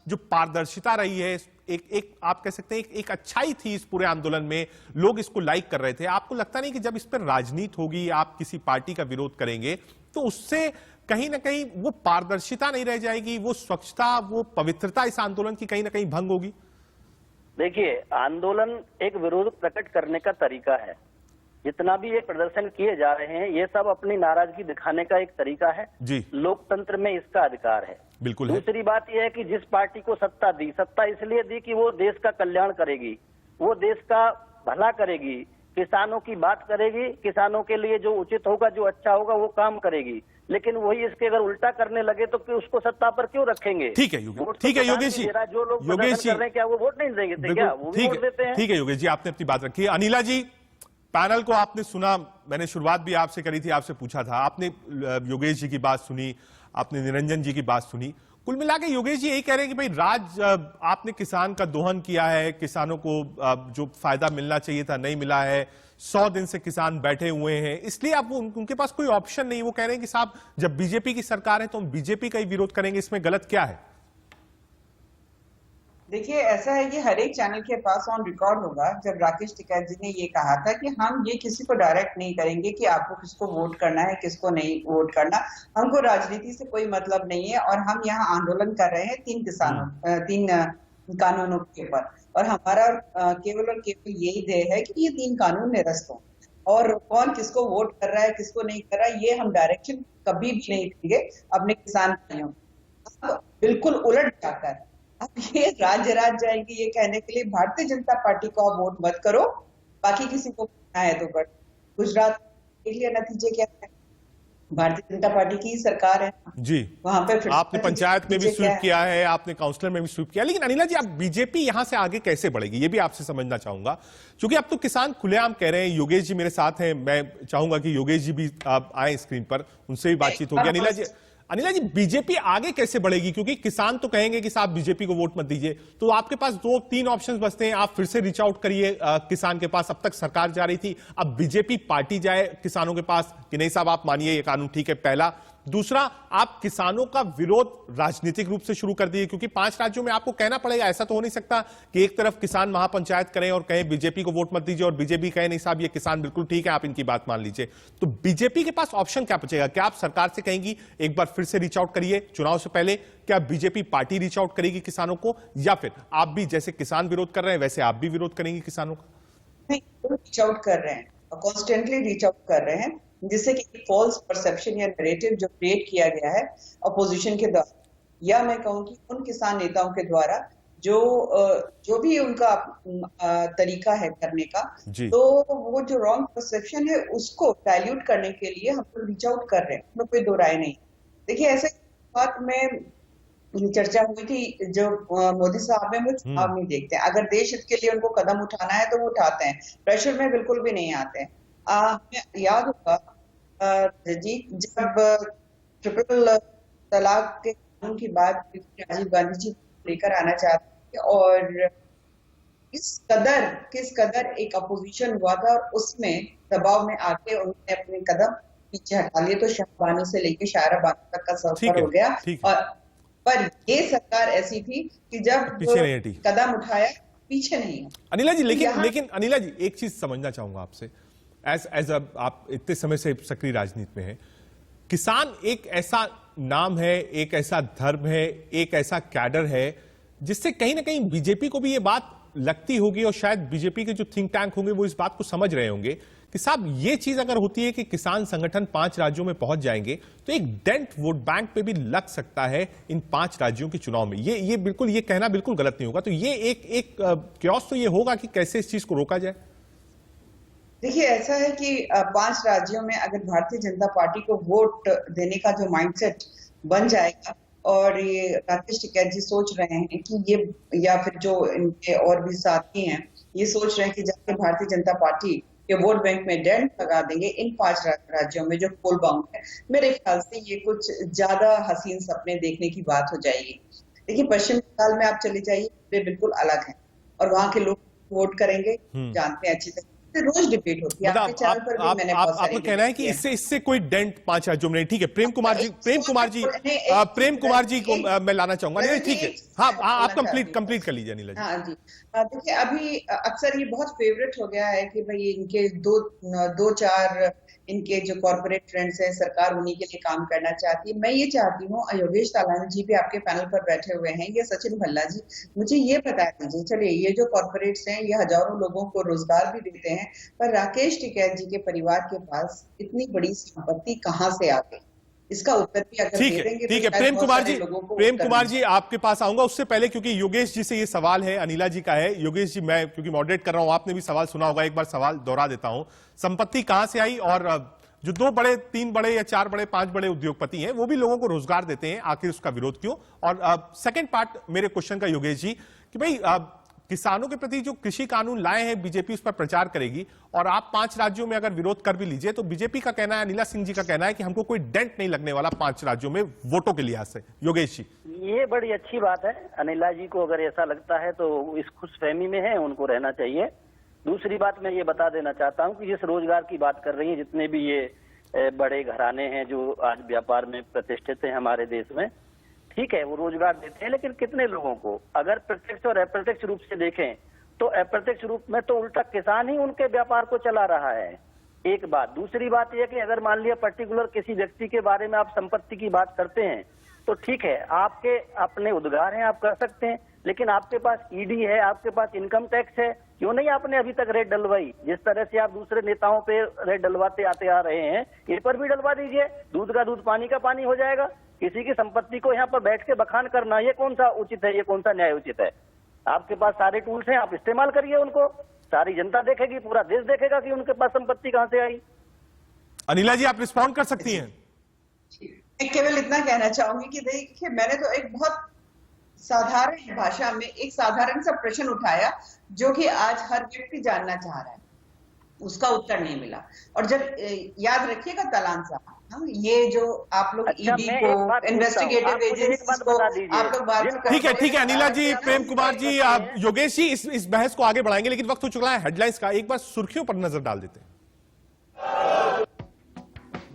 जो पारदर्शिता रही है, एक आप कह सकते हैं एक अच्छाई थी इस पूरे आंदोलन में, लोग इसको लाइक कर रहे थे, आपको लगता नहीं कि जब इस पर राजनीति होगी, आप किसी पार्टी का विरोध करेंगे तो उससे कहीं ना कहीं वो पारदर्शिता नहीं रह जाएगी, वो स्वच्छता, वो पवित्रता इस आंदोलन की कहीं ना कहीं भंग होगी? देखिए, आंदोलन एक विरोध प्रकट करने का तरीका है। जितना भी ये प्रदर्शन किए जा रहे हैं, ये सब अपनी नाराजगी दिखाने का एक तरीका है जी। लोकतंत्र में इसका अधिकार है। बिल्कुल है। दूसरी बात यह है कि जिस पार्टी को सत्ता दी, सत्ता इसलिए दी कि वो देश का कल्याण करेगी, वो देश का भला करेगी, किसानों की बात करेगी, किसानों के लिए जो उचित होगा, जो अच्छा होगा, वो काम करेगी। लेकिन वही इसके अगर उल्टा करने लगे तो फिर उसको सत्ता पर क्यों रखेंगे? ठीक है ठीक है योगेश जी, जो लोग प्रदर्शन कर रहे हैं, क्या वो वोट नहीं देंगे? क्या वो भी वोट देते हैं? ठीक है योगेश जी, आपने अपनी बात रखी। अनिला जी, पैनल को आपने सुना, मैंने शुरुआत भी आपसे करी थी, आपसे पूछा था, आपने योगेश जी की बात सुनी, आपने निरंजन जी की बात सुनी। कुल मिला के योगेश जी यही कह रहे हैं कि भाई आपने किसान का दोहन किया है, किसानों को जो फायदा मिलना चाहिए था नहीं मिला है, 100 दिन से किसान बैठे हुए हैं, इसलिए अब उनके पास कोई ऑप्शन नहीं। वो कह रहे हैं कि साहब जब बीजेपी की सरकार है तो हम बीजेपी का ही विरोध करेंगे, इसमें गलत क्या है? देखिए, ऐसा है कि हर एक चैनल के पास ऑन रिकॉर्ड होगा जब राकेश टिकैत जी ने ये कहा था कि हम ये किसी को डायरेक्ट नहीं करेंगे कि आपको किसको वोट करना है, किसको नहीं वोट करना, हमको राजनीति से कोई मतलब नहीं है और हम यहाँ आंदोलन कर रहे हैं 3 कानूनों के ऊपर और हमारा केवल और केवल यही ध्येय है कि ये 3 कानून निरस्त हो और कौन किसको वोट कर रहा है, किसको नहीं कर रहा है, ये हम डायरेक्शन कभी भी नहीं देंगे अपने किसान भाइयों। बिल्कुल उलट जाकर अब ये राज्य जाएंगे ये कहने के लिए भारतीय जनता पार्टी को आप वोट मत करो, बाकी किसी को करना है तो कर। गुजरात के लिए नतीजे क्या है? भारतीय जनता पार्टी की सरकार है जी, वहां पे आपने पंचायत में भी स्वीप किया है, आपने काउंसलर में भी स्वीप किया। लेकिन अनिला जी, अब बीजेपी यहां से आगे कैसे बढ़ेगी, ये भी आपसे समझना चाहूंगा, क्योंकि अब तो किसान खुलेआम कह रहे हैं। योगेश जी मेरे साथ हैं, मैं चाहूंगा कि योगेश जी भी आए स्क्रीन पर, उनसे भी बातचीत होगी। अनिला जी, बीजेपी आगे कैसे बढ़ेगी? क्योंकि किसान तो कहेंगे कि साहब बीजेपी को वोट मत दीजिए, तो आपके पास 2-3 ऑप्शंस बचते हैं। आप फिर से रीच आउट करिए किसान के पास, अब तक सरकार जा रही थी, अब बीजेपी पार्टी जाए किसानों के पास कि नहीं साहब आप मानिए ये कानून ठीक है, पहला। दूसरा, आप किसानों का विरोध राजनीतिक रूप से शुरू कर दिए, क्योंकि 5 राज्यों में आपको कहना पड़ेगा, ऐसा तो हो नहीं सकता कि एक तरफ किसान महापंचायत करें और कहें बीजेपी को वोट मत दीजिए और बीजेपी कहे नहीं साहब ये किसान बिल्कुल ठीक है, आप इनकी बात मान लीजिए। तो बीजेपी के पास ऑप्शन क्या बचेगा? क्या आप सरकार से कहेंगी एक बार फिर से रीच आउट करिए चुनाव से पहले? क्या बीजेपी पार्टी रीच आउट करेगी किसानों को, या फिर आप भी जैसे किसान विरोध कर रहे हैं वैसे आप भी विरोध करेंगे किसानों का? नहीं, रीच आउट कर रहे हैं और कॉन्स्टेंटली रीच आउट कर रहे हैं, जिससे कि फॉल्स परसेप्शन या नैरेटिव जो क्रिएट किया गया है अपोजिशन के द्वारा, या मैं कहूँ कि उन किसान नेताओं के द्वारा जो भी उनका तरीका है करने का, तो वो जो रॉन्ग परसेप्शन है उसको डाइल्यूट करने के लिए हम लोग रीच आउट कर रहे हैं, उसमें कोई दो राय नहीं। देखिए, ऐसे बात में चर्चा हुई थी जो मोदी साहब है वो चुनाव नहीं देखते हैं, अगर देश हित के लिए उनको कदम उठाना है तो वो उठाते हैं, प्रेशर में बिल्कुल भी नहीं आते हैं। हमें याद होगा जी, जब ट्रिपल तलाक के कानून की बात राजीव गांधी जी लेकर आना चाहते थे और किस कदर एक अपोजिशन हुआ था और उसमें दबाव में आके उन्होंने अपने कदम पीछे हटा लिए, तो शाहबानो से लेके शायरा बानो तक का सफर हो गया। और पर ये सरकार ऐसी थी कि जब कदम उठाया पीछे नहीं है। अनिला जी, लेकिन अनिला जी, एक चीज समझना चाहूंगा आपसे, एज आप इतने समय से सक्रिय राजनीति में हैं, किसान एक ऐसा नाम है, एक ऐसा धर्म है, एक ऐसा कैडर है जिससे कहीं ना कहीं बीजेपी को भी ये बात लगती होगी और शायद बीजेपी के जो थिंक टैंक होंगे वो इस बात को समझ रहे होंगे कि साहब ये चीज अगर होती है कि किसान संगठन 5 राज्यों में पहुंच जाएंगे तो एक डेंट वोट बैंक पे भी लग सकता है इन 5 राज्यों के चुनाव में। ये बिल्कुल, ये कहना बिल्कुल गलत नहीं होगा। तो ये एक क्योस तो ये होगा कि कैसे इस चीज को रोका जाए। देखिए, ऐसा है कि 5 राज्यों में अगर भारतीय जनता पार्टी को वोट देने का जो माइंडसेट बन जाएगा और ये राकेश टिकैत जी सोच रहे हैं कि ये, या फिर जो इनके और भी साथी हैं ये सोच रहे हैं कि जाके भारतीय जनता पार्टी के वोट बैंक में डेंट लगा देंगे इन 5 राज्यों में जो पोल बाउंड है, मेरे ख्याल से ये कुछ ज्यादा हसीन सपने देखने की बात हो जाएगी। देखिए, पश्चिम बंगाल में आप चले जाइए, वे बिल्कुल अलग है और वहां के लोग वोट करेंगे, जानते हैं अच्छी तरह, रोज डिबेट होती है। आपके चैनल पर भी मैंने आपका कहना है कि इससे कोई डेंट 5 राज्यों में नहीं। ठीक है, प्रेम कुमार जी को मैं लाना चाहूंगा। नहीं, ठीक है, हाँ, आप कंप्लीट कर लीजिए अनिला जी। हाँ जी, देखिए, अभी अक्सर ये बहुत फेवरेट हो गया है कि भाई इनके 2-4 इनके जो कॉर्पोरेट फ्रेंड्स हैं, सरकार उन्हीं के लिए काम करना चाहती है। मैं ये चाहती हूँ, योगेश तालानी जी भी आपके पैनल पर बैठे हुए हैं, या सचिन भल्ला जी, मुझे ये बता दीजिए, चलिए ये जो कॉर्पोरेट्स हैं ये हजारों लोगों को रोजगार भी देते हैं, पर राकेश टिकैत जी के परिवार के पास इतनी बड़ी संपत्ति कहाँ से आ गई? इसका उत्तर भी अगर दे देंगे ठीक है। तो प्रेम शायद कुमार जी आपके पास आऊंगा, उससे पहले क्योंकि योगेश जी से ये सवाल है, अनिला जी का है। योगेश जी, मैं क्योंकि मॉडरेट कर रहा हूं, आपने भी सवाल सुना होगा, एक बार सवाल दोहरा देता हूं। संपत्ति कहां से आई, और जो 2 बड़े 3 बड़े या 4 बड़े 5 बड़े उद्योगपति हैं वो भी लोगों को रोजगार देते हैं, आखिर उसका विरोध क्यों? और सेकंड पार्ट मेरे क्वेश्चन का योगेश जी, कि भाई किसानों के प्रति जो कृषि कानून लाए हैं बीजेपी उस पर प्रचार करेगी, और आप 5 राज्यों में अगर विरोध कर भी लीजिए तो बीजेपी का कहना है, अनिला सिंह जी का कहना है कि हमको कोई डेंट नहीं लगने वाला 5 राज्यों में वोटों के लिहाज से। योगेश जी, ये बड़ी अच्छी बात है। अनिला जी को अगर ऐसा लगता है तो इस खुशफहमी में है, उनको रहना चाहिए। दूसरी बात मैं ये बता देना चाहता हूँ कि जिस रोजगार की बात कर रही है, जितने भी ये बड़े घराने हैं जो आज व्यापार में प्रतिष्ठित हैं हमारे देश में, ठीक है वो रोजगार देते हैं, लेकिन कितने लोगों को? अगर प्रत्यक्ष और अप्रत्यक्ष रूप से देखें तो अप्रत्यक्ष रूप में तो उल्टा किसान ही उनके व्यापार को चला रहा है, एक बात। दूसरी बात यह कि अगर मान लिया पर्टिकुलर किसी व्यक्ति के बारे में आप संपत्ति की बात करते हैं तो ठीक है, आपके अपने उद्गार हैं, आप कर सकते हैं, लेकिन आपके पास ईडी है, आपके पास इनकम टैक्स है, क्यों नहीं आपने अभी तक रेड डलवाई? जिस तरह से आप दूसरे नेताओं पे रेड डलवाते आते आ रहे हैं, इन पर भी डलवा दीजिए, दूध का दूध पानी का पानी हो जाएगा। किसी की संपत्ति को यहाँ पर बैठ के बखान करना, ये कौन सा उचित है, ये कौन सा न्याय उचित है? आपके पास सारे टूल्स हैं, आप इस्तेमाल करिए उनको, सारी जनता देखेगी, पूरा देश देखेगा कि उनके पास संपत्ति कहां से आई। अनिला जी आप रिस्पॉन्ड कर सकती हैं। मैं केवल इतना कहना चाहूंगी कि देखिए, मैंने तो एक बहुत साधारण भाषा में एक साधारण सा प्रश्न उठाया जो कि आज हर व्यक्ति जानना चाह रहा है, उसका उत्तर नहीं मिला। और जब याद रखिएगा तलान साहब, ये जो आप लोग ईडी को, इन्वेस्टिगेटिव एजेंसीज को आप लोग बात करते हैं। ठीक है अनिला जी, प्रेम कुमार जी, आप योगेश जी इस बहस को आगे बढ़ाएंगे, लेकिन वक्त हो चुका है हेडलाइंस का। एक बार सुर्खियों पर नजर डाल देते हैं।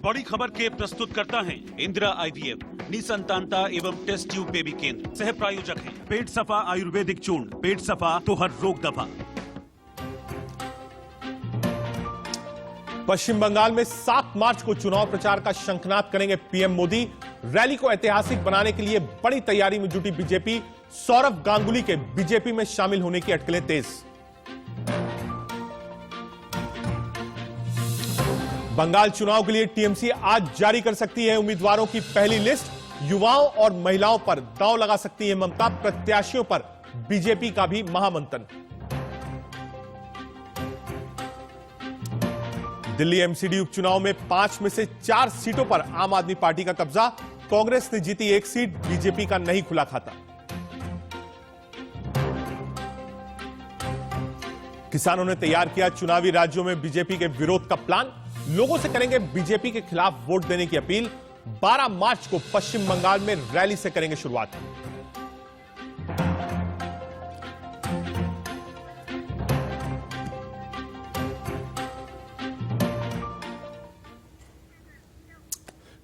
बड़ी खबर के प्रस्तुतकर्ता हैं इंदिरा आईवीएफ, निसंतानता एवं टेस्ट ट्यूब बेबी केंद्र। सह प्रायोजक हैं पेट सफा आयुर्वेदिक चूर्ण, पेट सफा तो हर रोग दफा। पश्चिम बंगाल में 7 मार्च को चुनाव प्रचार का शंखनाद करेंगे पीएम मोदी। रैली को ऐतिहासिक बनाने के लिए बड़ी तैयारी में जुटी बीजेपी। सौरभ गांगुली के बीजेपी में शामिल होने की अटकलें तेज। बंगाल चुनाव के लिए टीएमसी आज जारी कर सकती है उम्मीदवारों की पहली लिस्ट। युवाओं और महिलाओं पर दांव लगा सकती है ममता। प्रत्याशियों पर बीजेपी का भी महामंथन। दिल्ली एमसीडी उपचुनाव में 5 में से 4 सीटों पर आम आदमी पार्टी का कब्जा। कांग्रेस ने जीती 1 सीट, बीजेपी का नहीं खुला खाता। किसानों ने तैयार किया चुनावी राज्यों में बीजेपी के विरोध का प्लान। लोगों से करेंगे बीजेपी के खिलाफ वोट देने की अपील। 12 मार्च को पश्चिम बंगाल में रैली से करेंगे शुरुआत।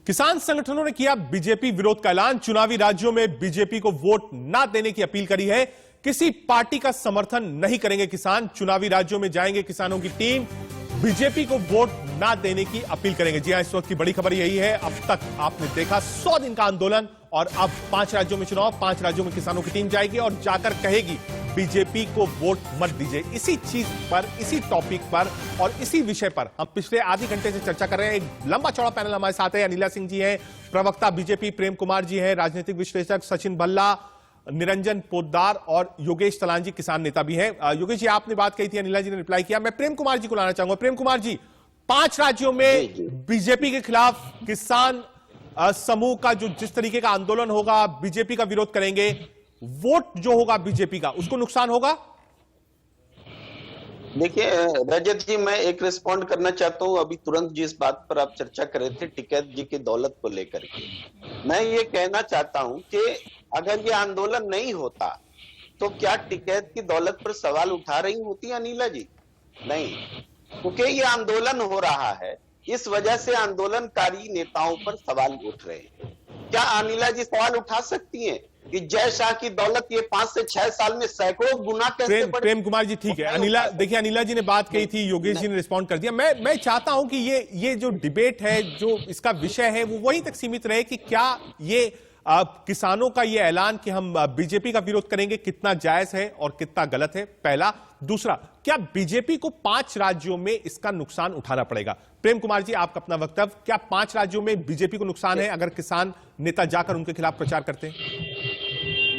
किसान संगठनों ने किया बीजेपी विरोध का ऐलान। चुनावी राज्यों में बीजेपी को वोट ना देने की अपील करी है। किसी पार्टी का समर्थन नहीं करेंगे किसान। चुनावी राज्यों में जाएंगे किसानों की टीम, बीजेपी को वोट ना देने की अपील करेंगे। जी हां, इस वक्त की बड़ी खबर यही है। अब तक आपने देखा 100 दिन का आंदोलन, और अब 5 राज्यों में चुनाव, 5 राज्यों में किसानों की टीम जाएगी और जाकर कहेगी बीजेपी को वोट मत दीजिए। इसी चीज पर, इसी टॉपिक पर और इसी विषय पर हम पिछले आधे घंटे से चर्चा कर रहे हैं। एक लंबा चौड़ा पैनल हमारे साथ है। अनिला सिंह जी हैं, प्रवक्ता बीजेपी, प्रेम कुमार जी हैं, राजनीतिक विश्लेषक, सचिन भल्ला, निरंजन पोद्दार और योगेश तलान जी किसान नेता भी हैं। योगेश जी आपने बात कही थी, अनिला जी ने रिप्लाई किया। मैं प्रेम कुमार जी को लाना चाहूंगा। प्रेम कुमार जी, 5 राज्यों में बीजेपी के खिलाफ किसान समूह का जो जिस तरीके का आंदोलन होगा, बीजेपी का विरोध करेंगे, वोट जो होगा बीजेपी का, उसको नुकसान होगा? देखिए रजत जी, मैं एक रिस्पॉन्ड करना चाहता हूं अभी तुरंत जिस बात पर आप चर्चा कर रहे थे टिकैत जी की दौलत को लेकर के। मैं ये कहना चाहता हूं कि अगर ये आंदोलन नहीं होता तो क्या टिकैत की दौलत पर सवाल उठा रही होती अनिला जी? नहीं, क्योंकि ये आंदोलन हो रहा है, इस वजह से आंदोलनकारी नेताओं पर सवाल उठ रहे हैं। क्या अनिला जी सवाल उठा सकती हैं? कि जय शाह की दौलत ये 5 से 6 साल में सैकड़ों गुना कैसे बढ़ी। प्रेम कुमार जी ठीक है, अनिला देखिए, अनिला जी ने बात कही थी, योगेश जी ने रिस्पॉन्ड कर दिया। मैं चाहता हूं कि ये जो डिबेट है, जो इसका विषय है, वो वहीं तक सीमित रहे कि क्या ये किसानों का ये ऐलान कि हम बीजेपी का विरोध करेंगे कितना जायज है और कितना गलत है, पहला। दूसरा, क्या बीजेपी को 5 राज्यों में इसका नुकसान उठाना पड़ेगा? प्रेम कुमार जी, आपका अपना वक्तव्य, क्या 5 राज्यों में बीजेपी को नुकसान है अगर किसान नेता जाकर उनके खिलाफ प्रचार करते हैं?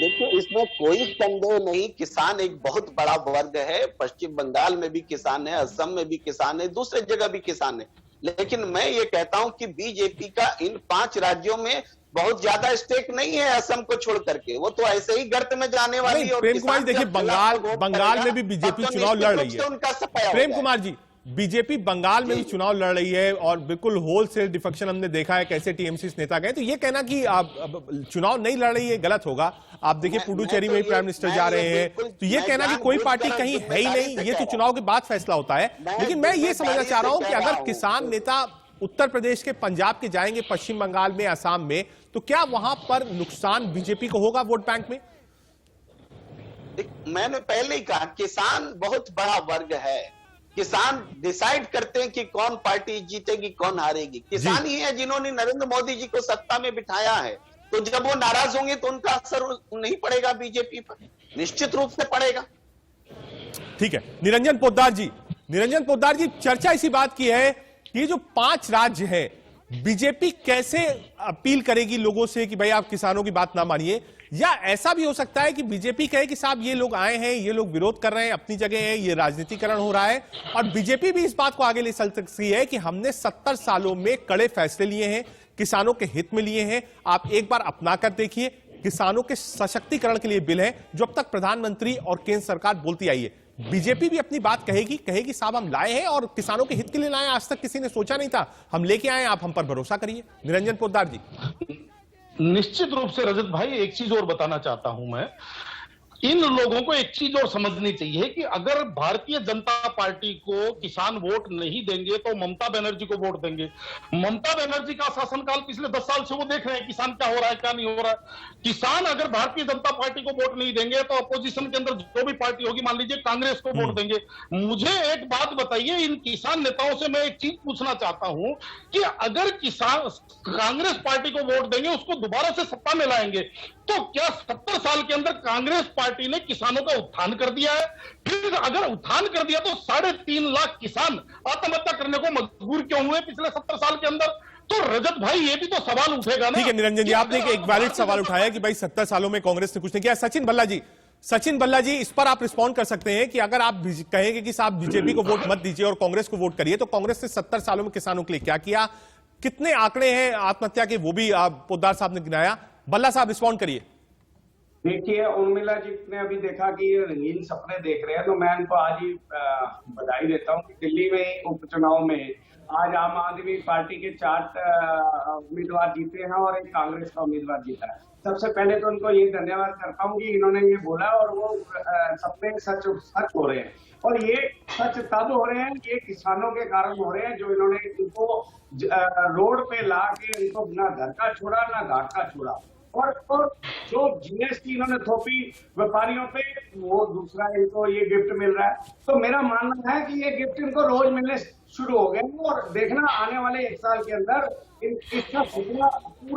देखिए, इसमें कोई संदेह नहीं, किसान एक बहुत बड़ा वर्ग है। पश्चिम बंगाल में भी किसान है, असम में भी किसान है, दूसरे जगह भी किसान है। लेकिन मैं ये कहता हूं कि बीजेपी का इन 5 राज्यों में बहुत ज्यादा स्टेक नहीं है, असम को छोड़ करके। वो तो ऐसे ही गर्त में जाने वाली है। प्रेम कुमार जी देखिए, बंगाल में भी बीजेपी चुनाव लड़ रही है। प्रेम कुमार जी, बीजेपी बंगाल में भी चुनाव लड़ रही है और बिल्कुल होलसेल डिफेक्शन हमने देखा है, कैसे टीएमसी नेता गए। तो ये कहना कि चुनाव नहीं लड़ रही है गलत होगा। आप देखिए, पुडुचेरी में भी प्राइम मिनिस्टर जा रहे हैं, तो ये कहना कि कोई पार्टी कहीं है ही नहीं, ये तो चुनाव के बाद फैसला होता है। लेकिन मैं ये समझना चाह रहा हूं कि अगर किसान नेता उत्तर प्रदेश के, पंजाब के जाएंगे, पश्चिम बंगाल में, असम में, तो क्या वहां पर नुकसान बीजेपी को होगा वोट बैंक में? मैंने पहले ही कहा, किसान बहुत बड़ा वर्ग है। किसान डिसाइड करते हैं कि कौन पार्टी जीतेगी, कौन हारेगी। किसान ही है जिन्होंने नरेंद्र मोदी जी को सत्ता में बिठाया है। तो जब वो नाराज होंगे तो उनका असर नहीं पड़ेगा बीजेपी पर, निश्चित रूप से पड़ेगा। ठीक है, निरंजन पोद्दार जी, चर्चा इसी बात की है कि ये जो 5 राज्य है, बीजेपी कैसे अपील करेगी लोगों से कि भाई आप किसानों की बात ना मानिए? या ऐसा भी हो सकता है कि बीजेपी कहे कि साहब ये लोग आए हैं, ये लोग विरोध कर रहे हैं, अपनी जगह है, ये राजनीतिकरण हो रहा है, और बीजेपी भी इस बात को आगे ले सकती है कि हमने 70 सालों में कड़े फैसले लिए हैं, किसानों के हित में लिए हैं, आप एक बार अपना कर देखिए। किसानों के सशक्तिकरण के लिए बिल है जो अब तक प्रधानमंत्री और केंद्र सरकार बोलती आई है। बीजेपी भी अपनी बात कहेगी साहब हम लाए हैं और किसानों के हित के लिए लाए, आज तक किसी ने सोचा नहीं था, हम लेके आए, आप हम पर भरोसा करिए। निरंजन पोद्दार जी। निश्चित रूप से रजत भाई, एक चीज और बताना चाहता हूं मैं, इन लोगों को एक चीज और समझनी चाहिए कि अगर भारतीय जनता पार्टी को किसान वोट नहीं देंगे तो ममता बनर्जी को वोट देंगे। ममता बनर्जी का शासनकाल पिछले 10 साल से वो देख रहे हैं किसान क्या हो रहा है, क्या नहीं हो रहा है। किसान अगर भारतीय जनता पार्टी को वोट नहीं देंगे तो अपोजिशन के अंदर जो भी पार्टी होगी, मान लीजिए कांग्रेस को वोट देंगे। मुझे एक बात बताइए, इन किसान नेताओं से मैं एक चीज पूछना चाहता हूं कि अगर किसान कांग्रेस पार्टी को वोट देंगे, उसको दोबारा से सत्ता में लाएंगे, तो क्या 70 साल के अंदर कांग्रेस पार्टी ने किसानों का उत्थान कर दिया है? फिर अगर उत्थान कर दिया तो 3.5 लाख किसान आत्महत्या करने को मजबूर क्यों हुए पिछले 70 साल के अंदर? तो रजत भाई, ये भी तो सवाल उठेगा ना। ठीक है निरंजन जी, आपने एक वैलिड सवाल उठाया कि भाई 70 सालों में कांग्रेस ने कुछ नहीं किया। सचिन भल्ला जी, इस पर आप रिस्पॉन्ड कर सकते हैं कि अगर आप कहेंगे कि साहब बीजेपी को वोट मत दीजिए और कांग्रेस को वोट करिए, तो कांग्रेस ने 70 सालों में किसानों के लिए क्या किया? कितने आंकड़े हैं आत्महत्या के, वो भी पोद्दार साहब ने गिनाया। भल्ला साहब रिस्पॉन्ड करिए। देखिए, उर्मिला जी ने अभी देखा कि ये रंगीन सपने देख रहे हैं, तो मैं इनको आज ही बधाई देता हूं कि दिल्ली में उपचुनाव में आज आम आदमी पार्टी के 4 उम्मीदवार जीते हैं और एक कांग्रेस का उम्मीदवार जीता है। सबसे पहले तो उनको ये धन्यवाद करता हूं कि इन्होंने ये बोला और वो सपने सच हो रहे हैं। और ये सच तब हो रहे हैं, ये किसानों के कारण हो रहे हैं, जो इन्होंने इनको रोड पे ला के इनको ना घर का छोड़ा ना घाट का छोड़ा। और जो जीएसटी इन्होंने थोपी व्यापारियों पे, वो दूसरा इनको ये गिफ्ट मिल रहा है। तो मेरा मानना है कि ये गिफ्ट इनको रोज मिलने शुरू हो गए, और देखना आने वाले 1 साल के अंदर इसका पूरा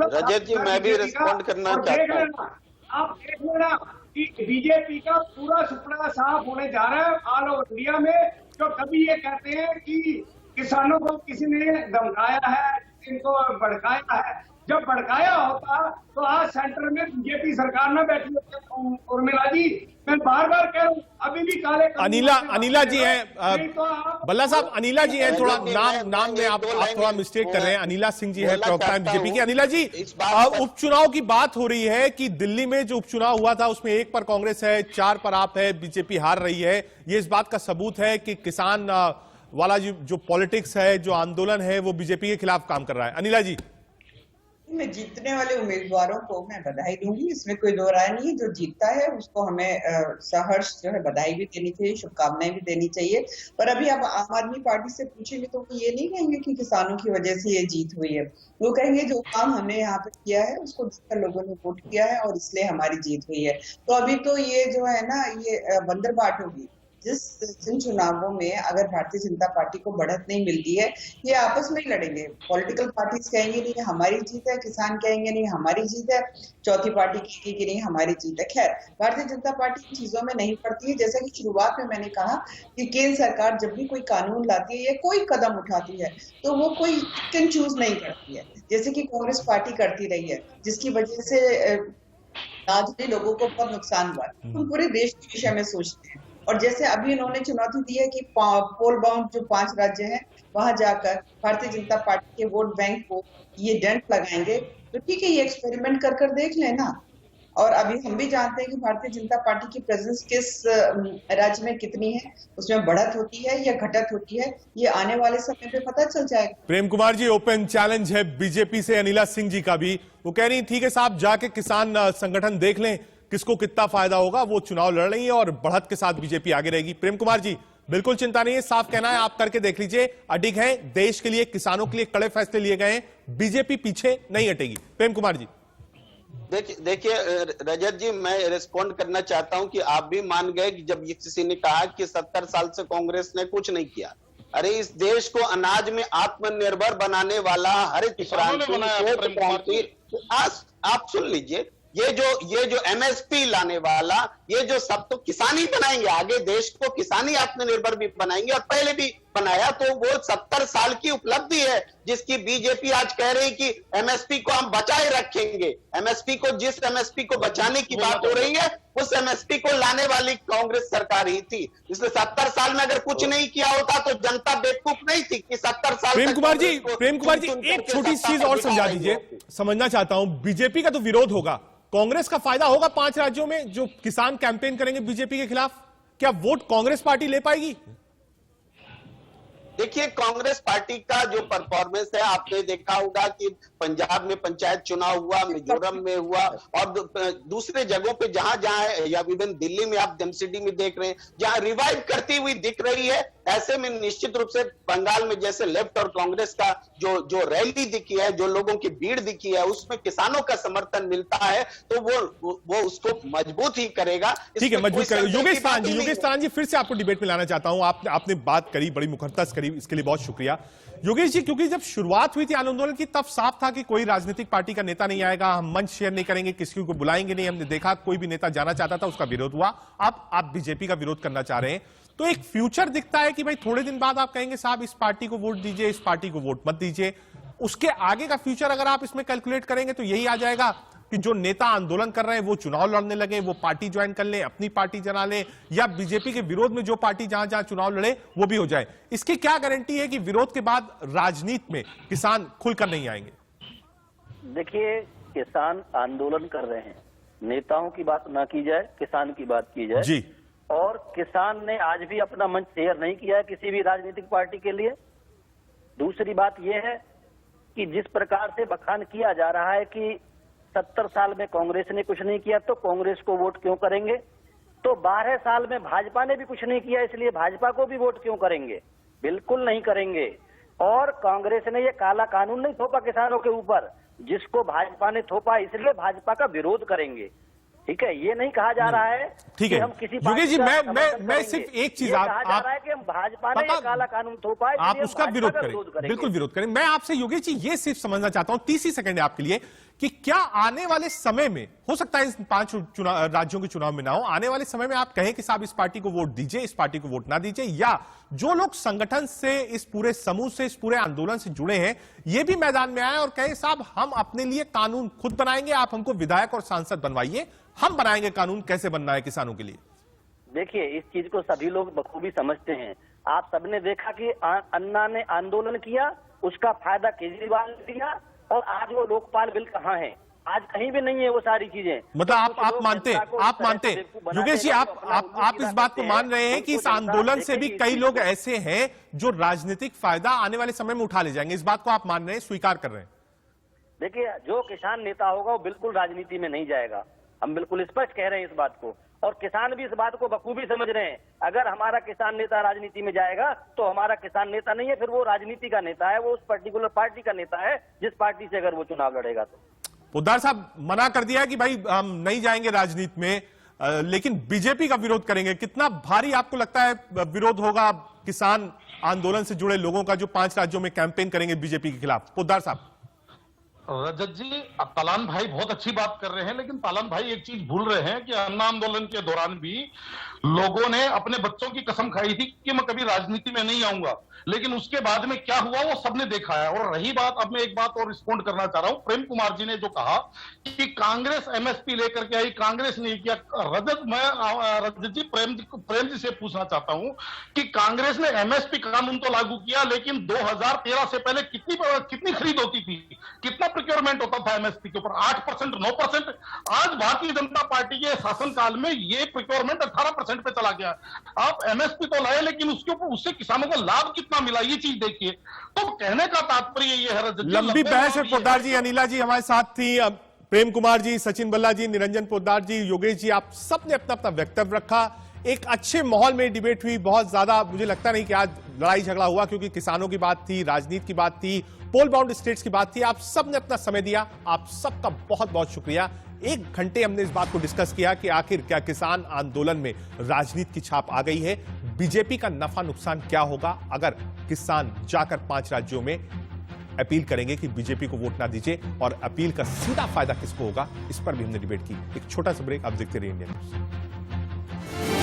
रजत जी, मैं भी रिस्पॉन्ड करना चाहता हूं। आप देख लेना कि बीजेपी का पूरा सुपड़ा साफ होने जा रहा है ऑल ओवर इंडिया में। जो कभी ये कहते हैं कि किसानों को किसी ने धमकाया है, इनको भड़काया है, जब भड़काया होता तो आज सेंटर में बीजेपी सरकार में बैठी होती। उर्मिला जी, मैं बार बार कह रहा हूँ, अभी भी काले अनिला जी हैं, भल्ला साहब अनिला जी हैं, थोड़ा नाम में आप थोड़ा मिस्टेक कर रहे हैं। अनिला सिंह जी है, प्रवक्ता बीजेपी के। अनिला जी, उपचुनाव की बात हो रही है कि दिल्ली में जो उपचुनाव हुआ था उसमें 1 पर कांग्रेस है, 4 पर आप है, बीजेपी हार रही है। ये इस बात का सबूत है कि किसान वाला जो पॉलिटिक्स है, जो आंदोलन है, वो बीजेपी के खिलाफ काम कर रहा है। अनिला जी। मैं जीतने वाले उम्मीदवारों को मैं बधाई दूंगी, इसमें कोई दो राय नहीं है। जो जीतता है उसको हमें सहर्ष जो है बधाई भी देनी चाहिए, शुभकामनाएं भी देनी चाहिए। पर अभी आप आम आदमी पार्टी से पूछेंगे तो वो ये नहीं कहेंगे कि किसानों की वजह से ये जीत हुई है। वो कहेंगे जो काम हमने यहाँ पे किया है उसको देखकर लोगों ने वोट किया है और इसलिए हमारी जीत हुई है। तो अभी तो ये जो है ना, ये बंदरबाट होगी। जिन चुनावों में अगर भारतीय जनता पार्टी को बढ़त नहीं मिलती है, ये आपस में ही लड़ेंगे। पॉलिटिकल पार्टीज कहेंगे नहीं हमारी जीत है, किसान कहेंगे नहीं हमारी जीत है, चौथी पार्टी कहेगी कि नहीं हमारी जीत है। खैर, भारतीय जनता पार्टी इन चीजों में नहीं पड़ती है। जैसा कि शुरुआत में मैंने कहा कि केंद्र सरकार जब भी कोई कानून लाती है या कोई कदम उठाती है तो वो कोई पिक एंड चूज नहीं करती है, जैसे कि कांग्रेस पार्टी करती रही है, जिसकी वजह से आज भी लोगों को बहुत नुकसान हुआ। हम पूरे देश के विषय में सोचते हैं। और जैसे अभी इन्होंने चुनौती दी है कि पोल बाउंड जो 5 राज्य हैं वहां जाकर भारतीय जनता पार्टी के वोट बैंक को ये डेंट लगाएंगे, तो ठीक है, ये एक्सपेरिमेंट कर देख लेना। और अभी हम भी जानते हैं कि भारतीय जनता पार्टी की प्रेजेंस किस राज्य में कितनी है, उसमें बढ़त होती है या घटत होती है, ये आने वाले समय पे पता चल जाएगा। प्रेम कुमार जी, ओपन चैलेंज है बीजेपी से अनिला सिंह जी का भी। वो कह रही ठीक है साहब, जाके किसान संगठन देख लें किसको कितना फायदा होगा, वो चुनाव लड़ रही है और बढ़त के साथ बीजेपी आगे रहेगी। प्रेम कुमार जी, बिल्कुल चिंता नहीं है, साफ कहना है, आप करके देख लीजिए। अडिग है, देश के लिए, किसानों के लिए कड़े फैसले लिए गए हैं, बीजेपी पीछे नहीं हटेगी। प्रेम कुमार जी। देखिए रजत जी, मैं रिस्पॉन्ड करना चाहता हूं कि आप भी मान गए कि जब ये किसी ने कहा कि 70 साल से कांग्रेस ने कुछ नहीं किया। अरे इस देश को अनाज में आत्मनिर्भर बनाने वाला हरित क्रांति, आप सुन लीजिए, ये जो एमएसपी लाने वाला, ये जो सब तो किसान ही बनाएंगे, आगे देश को किसान ही आत्मनिर्भर भी बनाएंगे और पहले भी बनाया। तो वो 70 साल की उपलब्धि है जिसकी बीजेपी आज कह रही कि एमएसपी को हम बचाए रखेंगे। एमएसपी को, जिस एमएसपी को बचाने की बात हो रही है, उस एमएसपी को लाने वाली कांग्रेस सरकार ही थी। इसलिए 70 साल में अगर कुछ नहीं किया होता तो जनता बेवकूफ नहीं थी कि 70 साल। प्रेम कुमार जी, एक छोटी चीज और समझा दीजिए, समझना चाहता हूं। बीजेपी का तो विरोध होगा, कांग्रेस का फायदा होगा 5 राज्यों में जो किसान कैंपेन करेंगे बीजेपी के खिलाफ, क्या वोट कांग्रेस पार्टी ले पाएगी? देखिए, कांग्रेस पार्टी का जो परफॉर्मेंस है, आपने देखा होगा कि पंजाब में पंचायत चुनाव हुआ, मिजोरम में हुआ और दूसरे जगहों पे जहां है, या इवन दिल्ली में आप एमसीडी में देख रहे हैं, जहां रिवाइव करती हुई दिख रही है। ऐसे में निश्चित रूप से बंगाल में जैसे लेफ्ट और कांग्रेस का जो रैली दिखी है, जो लोगों की भीड़ दिखी है, उसमें किसानों का समर्थन मिलता है, तो वो उसको मजबूत ही करेगा। ठीक है, मजबूत करेगा। योगेश तान जी, फिर से आपको डिबेट में लाना चाहता हूं। आपने बात करी, बड़ी मुखरतस करी, इसके लिए बहुत शुक्रिया योगेश जी। क्योंकि जब शुरुआत हुई थी आंदोलन की, तब साफ था कि कोई राजनीतिक पार्टी का नेता नहीं आएगा, हम मंच शेयर नहीं करेंगे, किसी को बुलाएंगे नहीं। हमने देखा कोई भी नेता जाना चाहता था, उसका विरोध हुआ। अब आप बीजेपी का विरोध करना चाह रहे हैं, तो एक फ्यूचर दिखता है कि भाई थोड़े दिन बाद आप कहेंगे साहब इस पार्टी को वोट दीजिए, इस पार्टी को वोट मत दीजिए। उसके आगे का फ्यूचर अगर आप इसमें कैलकुलेट करेंगे तो यही आ जाएगा कि जो नेता आंदोलन कर रहे हैं वो चुनाव लड़ने लगे, वो पार्टी ज्वाइन कर ले, अपनी पार्टी जना ले, या बीजेपी के विरोध में जो पार्टी जहां जहां चुनाव लड़े वो भी हो जाए। इसकी क्या गारंटी है कि विरोध के बाद राजनीति में किसान खुलकर नहीं आएंगे? देखिए, किसान आंदोलन कर रहे हैं, नेताओं की बात ना की जाए, किसान की बात की जाए जी। और किसान ने आज भी अपना मंच शेयर नहीं किया है किसी भी राजनीतिक पार्टी के लिए। दूसरी बात यह है कि जिस प्रकार से बखान किया जा रहा है कि 70 साल में कांग्रेस ने कुछ नहीं किया तो कांग्रेस को वोट क्यों करेंगे, तो 12 साल में भाजपा ने भी कुछ नहीं किया इसलिए भाजपा को भी वोट क्यों करेंगे? बिल्कुल नहीं करेंगे। और कांग्रेस ने ये काला कानून नहीं थोपा किसानों के ऊपर, जिसको भाजपा ने थोपा, इसलिए भाजपा का विरोध करेंगे। ठीक है, ये नहीं कहा जा रहा है ठीक कि है। हम किसी योगेश जी, मैं सिर्फ एक चीज कहा जा रहा है कि हम भाजपा ने ये काला कानून थोपा है, आप उसका विरोध करें, बिल्कुल विरोध करें। मैं आपसे योगेश जी ये सिर्फ समझना चाहता हूं, 30 ही सेकंड है आपके लिए, कि क्या आने वाले समय में, हो सकता है इस 5 राज्यों के चुनाव में ना हो, आने वाले समय में आप कहें कि साहब इस पार्टी को वोट दीजिए, इस पार्टी को वोट ना दीजिए, या जो लोग संगठन से, इस पूरे समूह से, इस पूरे आंदोलन से जुड़े हैं, ये भी मैदान में आए और कहें साहब हम अपने लिए कानून खुद बनाएंगे, आप हमको विधायक और सांसद बनवाइए, हम बनाएंगे कानून कैसे बनना है किसानों के लिए? देखिए, इस चीज को सभी लोग बखूबी समझते हैं। आप सबने देखा कि अन्ना ने आंदोलन किया, उसका फायदा केजरीवाल ने लिया, और आज वो लोकपाल बिल कहाँ है? आज कहीं भी नहीं है वो सारी चीजें। मतलब आप मानते योगेश जी, आप इस बात को मान रहे हैं कि इस आंदोलन से भी कई लोग ऐसे हैं जो राजनीतिक फायदा आने वाले समय में उठा ले जाएंगे, इस बात को आप मान रहे हैं, स्वीकार कर रहे हैं? देखिए, जो किसान नेता होगा वो बिल्कुल राजनीति में नहीं जाएगा। हम बिल्कुल स्पष्ट कह रहे हैं इस बात को, और किसान भी इस बात को बखूबी समझ रहे हैं। अगर हमारा किसान नेता राजनीति में जाएगा तो हमारा किसान नेता नहीं है, फिर वो राजनीति का नेता है, वो उस पर्टिकुलर पार्टी का नेता है जिस पार्टी से अगर वो चुनाव लड़ेगा। तो पोद्दार साहब मना कर दिया कि भाई हम नहीं जाएंगे राजनीति में, लेकिन बीजेपी का विरोध करेंगे। कितना भारी आपको लगता है विरोध होगा किसान आंदोलन से जुड़े लोगों का जो 5 राज्यों में कैंपेन करेंगे बीजेपी के खिलाफ? पोद्दार साहब। रजत जी, तालान भाई बहुत अच्छी बात कर रहे हैं, लेकिन तालान भाई एक चीज भूल रहे हैं कि अन्ना आंदोलन के दौरान भी लोगों ने अपने बच्चों की कसम खाई थी कि मैं कभी राजनीति में नहीं आऊंगा, लेकिन उसके बाद में क्या हुआ वो सबने देखा है। और रही बात, अब मैं एक बात और रिस्पॉन्ड करना चाह रहा हूं, प्रेम कुमार जी ने जो कहा कि कांग्रेस एमएसपी लेकर के आई, कांग्रेस ने किया। रजत जी, प्रेम जी से पूछना चाहता हूं कि कांग्रेस ने एमएसपी कानून तो लागू किया, लेकिन 2013 से पहले कितनी खरीद होती थी, कितना प्रोक्योरमेंट होता था एमएसपी के ऊपर? 8%, 9%। आज भारतीय जनता पार्टी के शासनकाल में ये प्रोक्योरमेंट 18% पे चला गया। आप एमएसपी तो लाए, लेकिन उसके ऊपर उससे किसानों को लाभ कितना मिला ये चीज देखिए। तो कहने का तात्पर्य ये है, लंबी बहस है। पोद्दार जी, अनिला जी हमारे साथ थी, प्रेम कुमार जी, सचिन बल्ला जी, निरंजन पोद्दार जी, योगेश जी, आप सबने अपना अपना वक्तव्य रखा। एक अच्छे माहौल में डिबेट हुई। बहुत ज्यादा मुझे लगता नहीं कि आज लड़ाई झगड़ा हुआ, क्योंकि किसानों की बात थी, राजनीति की बात थी, पोल बाउंड स्टेट्स की बात थी। आप सबने अपना समय दिया, आप सबका बहुत बहुत शुक्रिया। 1 घंटे हमने इस बात को डिस्कस किया कि आखिर क्या किसान आंदोलन में राजनीति की छाप आ गई है, बीजेपी का नफा नुकसान क्या होगा अगर किसान जाकर 5 राज्यों में अपील करेंगे कि बीजेपी को वोट ना दीजिए, और अपील का सीधा फायदा किसको होगा, इस पर भी हमने डिबेट की। एक छोटा सा ब्रेक, आप देखते रहिए इंडिया न्यूज़।